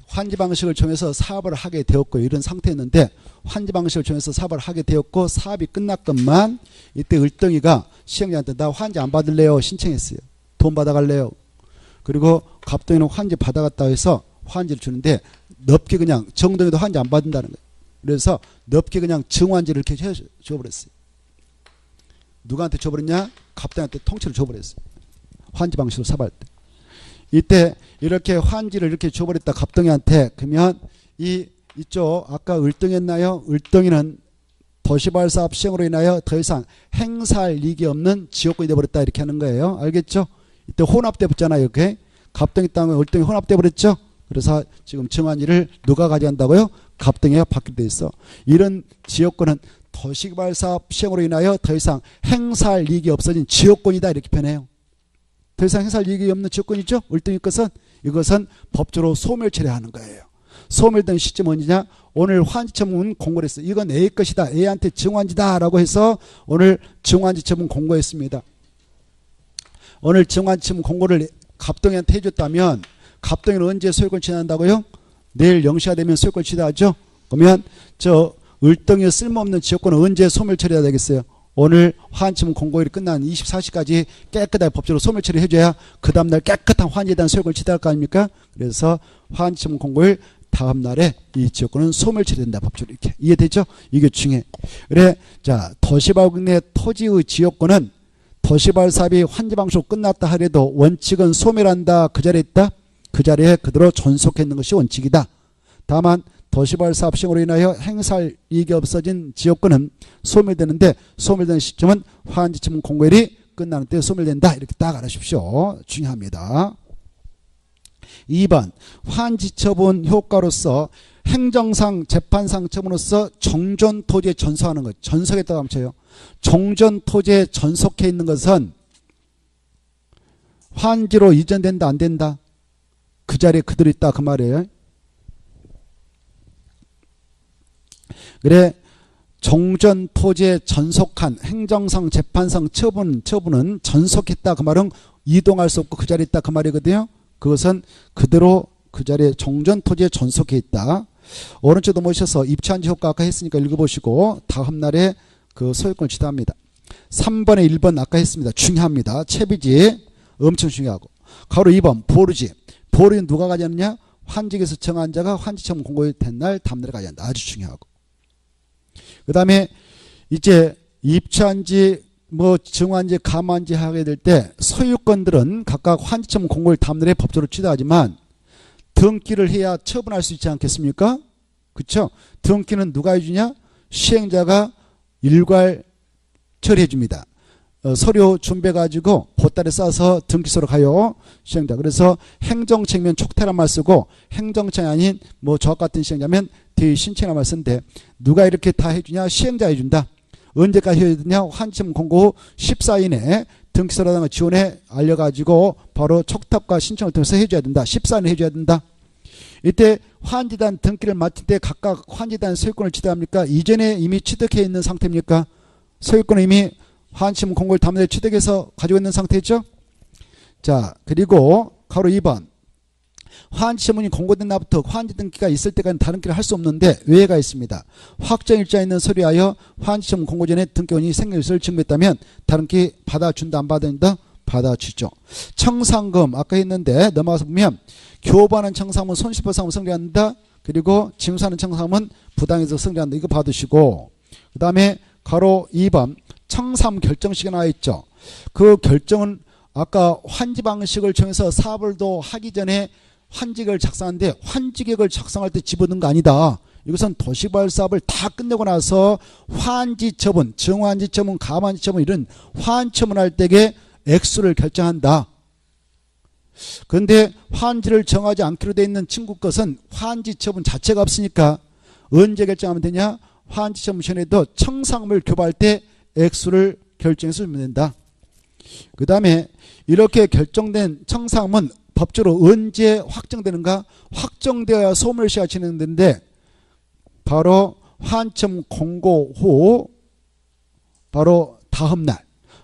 환지 방식을 통해서 사업을 하게 되었고 이런 상태였는데 환지 방식을 통해서 사업을 하게 되었고 사업이 끝났건만 이때 을덩이가 시행자한테 나 환지 안 받을래요 신청했어요. 돈 받아갈래요. 그리고 갑동이는 환지 받아갔다 해서 환지를 주는데 넓게 그냥 정동이도 환지 안 받는다는 거예요. 그래서 넓게 그냥 정환지를 이렇게 줘버렸어요. 누구한테 줘버렸냐? 갑동이한테 통째로 줘버렸어요. 환지 방식으로 사업할 때. 이때 이렇게 환지를 이렇게 줘버렸다 갑동이한테. 그러면 이쪽 아까 을덩이였나요? 을덩이는 도시발 사업 시행으로 인하여 더 이상 행사할 이익이 없는 지역권이 되어버렸다 이렇게 하는 거예요. 알겠죠? 이때 혼합돼 붙잖아요. 이렇게 갑동이 땅은 을덩이 혼합돼 버렸죠. 그래서 지금 정환지를 누가 가져간다고요? 갑동이가 받게 돼 있어. 이런 지역권은 도시개발 사업 시행으로 인하여 더 이상 행사할 이익이 없어진 지역권이다 이렇게 표현해요. 더 이상 행사할 이익이 없는 지역권이죠. 을덩이 것은 이것은 법적으로 소멸 처리하는 거예요. 소멸된 시점은 언제냐? 오늘 환지처분 공고를 했어요. 이건 A 것이다. A한테 정환지다 라고 해서 오늘 정환지처분 공고했습니다. 오늘 정환지처분 공고를 갑동이한테 해줬다면 갑동이는 언제 소유권 취득한다고요? 내일 0시가 되면 소유권 취득하죠. 그러면 저 을덩이 쓸모없는 지역권은 언제 소멸 처리해야 되겠어요? 오늘 환지처분 공고일이 끝난 24시까지 깨끗하게 법적으로 소멸 처리해줘야 그 다음날 깨끗한 환지에 대한 소유권을 취득할 거 아닙니까? 그래서 환지처분 공고일 다음날에 이 지역권은 소멸 처리된다. 법적으로 이렇게 이해되죠? 이게 중요해. 그래, 자 도시발경 내 토지의 지역권은 도시발 사업이 환지 방식으로 끝났다 하더라도 원칙은 소멸한다. 그 자리에 있다. 그 자리에 그대로 존속해 있는 것이 원칙이다. 다만 도시발 사업 시행으로 인하여 행사할 이익이 없어진 지역권은 소멸되는데 소멸되는 시점은 환지처분 공고일이 끝나는 때 소멸된다. 이렇게 딱 알아주십시오. 중요합니다. 2번 환지처분 효과로서 행정상 재판상 처분으로서 정전토지에 전속하는 것. 전속했다고 하면 쳐요. 정전토지에 전속해 있는 것은 환지로 이전된다 안 된다? 그 자리에 그대로 있다 그 말이에요. 그래 정전토지에 전속한 행정상 재판상 처분은 전속했다 그 말은 이동할 수 없고 그 자리에 있다 그 말이거든요. 그것은 그대로 그 자리에 정전토지에 전속해 있다. 오른쪽 넘어오셔서 입찰한지 효과 아까 했으니까 읽어보시고 다음 날에 그 소유권을 취득합니다. 3번에 1번 아까 했습니다. 중요합니다. 채비지 엄청 중요하고. 가로 2번 보르지. 보르는 누가 가져느냐? 환직에서 정한 자가 환지처분 공고된 날 다음날에 가야 한다. 아주 중요하고. 그 다음에 이제 입찰한지 뭐 증환지 감환지 하게 될 때 소유권들은 각각 환지처분 공고일 다음날에 법적으로 취득하지만 등기를 해야 처분할 수 있지 않겠습니까? 그렇죠? 등기는 누가 해주냐? 시행자가 일괄 처리해 줍니다. 서류 준비해 가지고 보따리 싸서 등기소로 가요. 시행자. 그래서 행정책면 촉태란 말 쓰고 행정책이 아닌 뭐 저와 같은 시행자면 대신청이란 말 쓰는데 누가 이렇게 다 해주냐? 시행자 해준다. 언제까지 해야 되냐? 환지처분 공고 후 14일 이내 등기소라든가 지원에 알려가지고 바로 촉탁과 신청을 통해서 해줘야 된다. 14일 해줘야 된다. 이때 환지단 등기를 마칠 때 각각 환지단 소유권을 취득합니까? 이전에 이미 취득해 있는 상태입니까? 소유권을 이미 환지처분 공고일 다음날에 취득해서 가지고 있는 상태죠. 자, 그리고 가로 2번 환지처분이 공고된 날부터 환지 등기가 있을 때까지 다른 길을 할 수 없는데 외가 있습니다. 확정일자에 있는 서류하여 환지처분 공고 전에 등기원이 생겨있을 증명했다면 다른 길 받아준다 안 받아준다? 받아주죠. 청산금 아까 했는데 넘어가서 보면 교부하는 청산금은 손실보상은 성립한다. 그리고 징수하는 청산금은 부당해서 성립한다. 이거 받으시고 그 다음에 가로 2번 청산 결정식이 나와 있죠. 그 결정은 아까 환지 방식을 정해서 사업을 하기 전에 환지계획을 작성하는데 환지계획을 작성할 때 집어넣은 거 아니다. 이것은 도시개발 사업을 다 끝내고 나서 환지처분, 정환지처분, 감환지처분 이런 환처분할 때에 액수를 결정한다. 그런데 환지를 정하지 않기로 되어 있는 친구 것은 환지처분 자체가 없으니까 언제 결정하면 되냐? 환지처분 전에도 청산금을 교부할 때 액수를 결정해서 주면 된다. 그 다음에 이렇게 결정된 청산금은 법적으로 언제 확정되는가? 확정되어야 소멸시가 진행되는데 바로 환처분 공고 후 바로 다음날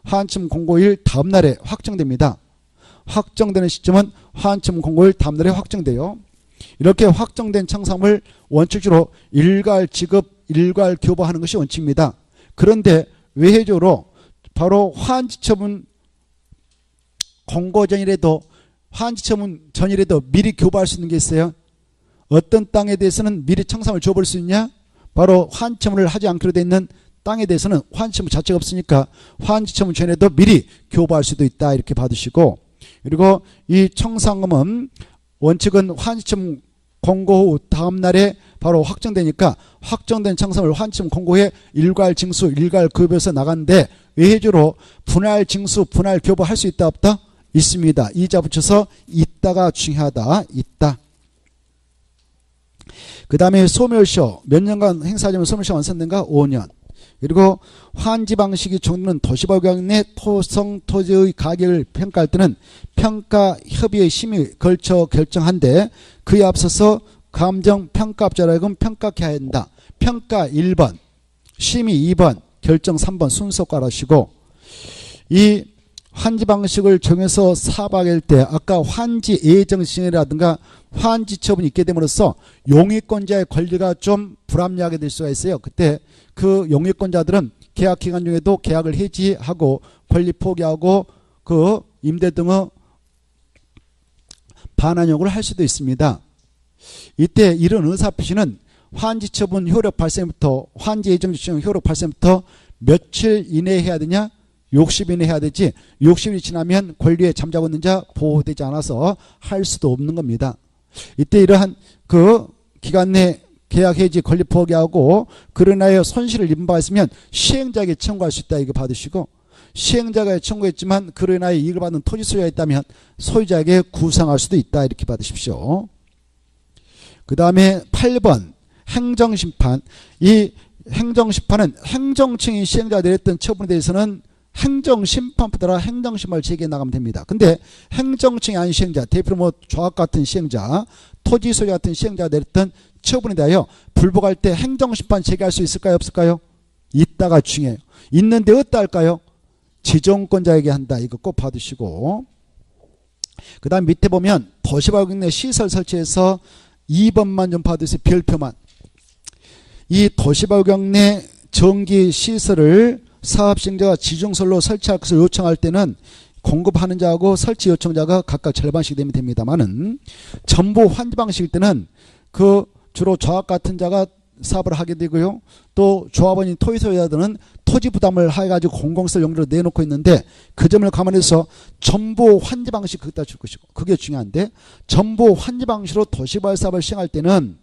환처분 공고일 다음날에 확정됩니다. 확정되는 시점은 환처분 공고일 다음날에 확정돼요. 이렇게 확정된 청산금을 원칙적으로 일괄 지급, 일괄 교부하는 것이 원칙입니다. 그런데 외회적으로 바로 환지처분 공고 전이라도 환지처분 전이라도 미리 교부할 수 있는 게 있어요. 어떤 땅에 대해서는 미리 청산을 줘볼 수 있냐? 바로 환지처분을 하지 않기로 되어 있는 땅에 대해서는 환지처분 자체가 없으니까 환지처분 전에도 미리 교부할 수도 있다. 이렇게 받으시고 그리고 이 청산금은 원칙은 환지처분 공고 후 다음날에 바로 확정되니까 확정된 청산을 환지처분 공고에 일괄 징수, 일괄 교부해서 나가는데 외회적으로 분할 징수, 분할 교부할 수 있다 없다? 있습니다. 이자 붙여서 있다가 중요하다. 있다. 그 다음에 소멸시효 몇 년간 행사하자면 소멸시효 완성된가? 5년. 그리고 환지 방식이 적는 도시법규 내 토성 토지의 가격을 평가할 때는 평가 협의의 심의 걸쳐 결정한데 그에 앞서서 감정 평가업자라 하여금 평가해야 한다. 평가 1번, 심의 2번, 결정 3번 순서 깔아주시고 이 환지 방식을 정해서 사업할 때 아까 환지 예정시행이라든가 환지 처분이 있게 됨으로써 용익권자의 권리가 좀 불합리하게 될 수가 있어요. 그때 그 용익권자들은 계약 기간 중에도 계약을 해지하고 권리 포기하고 그 임대 등의 반환 요구를 할 수도 있습니다. 이때 이런 의사표시는 환지 처분 효력 발생부터 환지 예정 지정 효력 발생부터 며칠 이내에 해야 되냐? 60일 이내에 해야 되지 60일이 지나면 권리에 잠자고 있는 자 보호되지 않아서 할 수도 없는 겁니다. 이때 이러한 그 기간 내 계약 해지 권리 포기하고 그러나여 손실을 입은 바가 있으면 시행자에게 청구할 수 있다. 이거 받으시고 시행자가 청구했지만 그러나여 이익을 받는 토지 소유가 있다면 소유자에게 구상할 수도 있다. 이렇게 받으십시오. 그 다음에 8번 행정심판. 이 행정심판은 행정청이 시행자가 내렸던 처분에 대해서는 행정심판보다 행정심판을 제기해 나가면 됩니다. 근데 행정청이 아닌 시행자, 대표로 뭐 조합 같은 시행자, 토지 소유 같은 시행자가 내렸던 처분에 대하여 불복할 때 행정심판 제기할 수 있을까요? 없을까요? 있다가 중요해요. 있는데 어디다 할까요? 지정권자에게 한다. 이거 꼭 받으시고 그 다음 밑에 보면 도시발육 내 시설 설치해서 2번만 좀 받으세요. 별표만. 이 도시발육 내 전기 시설을 사업시행자가 지정설로 설치할 것을 요청할 때는 공급하는 자하고 설치 요청자가 각각 절반씩 되면 됩니다만은 전부 환지 방식일 때는 그 주로 조합 같은 자가 사업을 하게 되고요. 또 조합원인 토지소유자들은 토지 부담을 해가지고 공공시설 용도로 내놓고 있는데 그 점을 감안해서 전부 환지 방식 거기다 줄 것이고 그게 중요한데 전부 환지 방식으로 도시개발 사업을 시행할 때는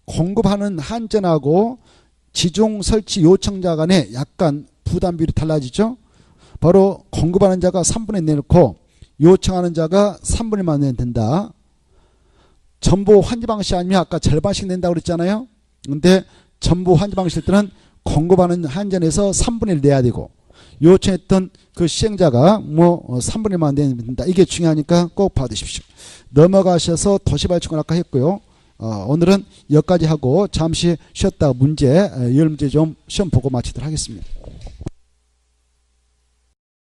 공급하는 한전하고 지중 설치 요청자 간에 약간 부담 비율이 달라지죠. 바로 공급하는 자가 3분의 1 내놓고 요청하는 자가 3분의 1만 내면 된다. 전부 환지 방식 아니면 아까 절반씩 낸다고 그랬잖아요. 근데 전부 환지 방식일 때는 공급하는 한전에서 3분의 1 내야 되고 요청했던 그 시행자가 뭐 3분의 1만 내면 된다. 이게 중요하니까 꼭 받으십시오. 넘어가셔서 도시발전을 아까 했고요. 오늘은 여기까지 하고 잠시 쉬었다가 문제, 열 문제 좀 시험 보고 마치도록 하겠습니다.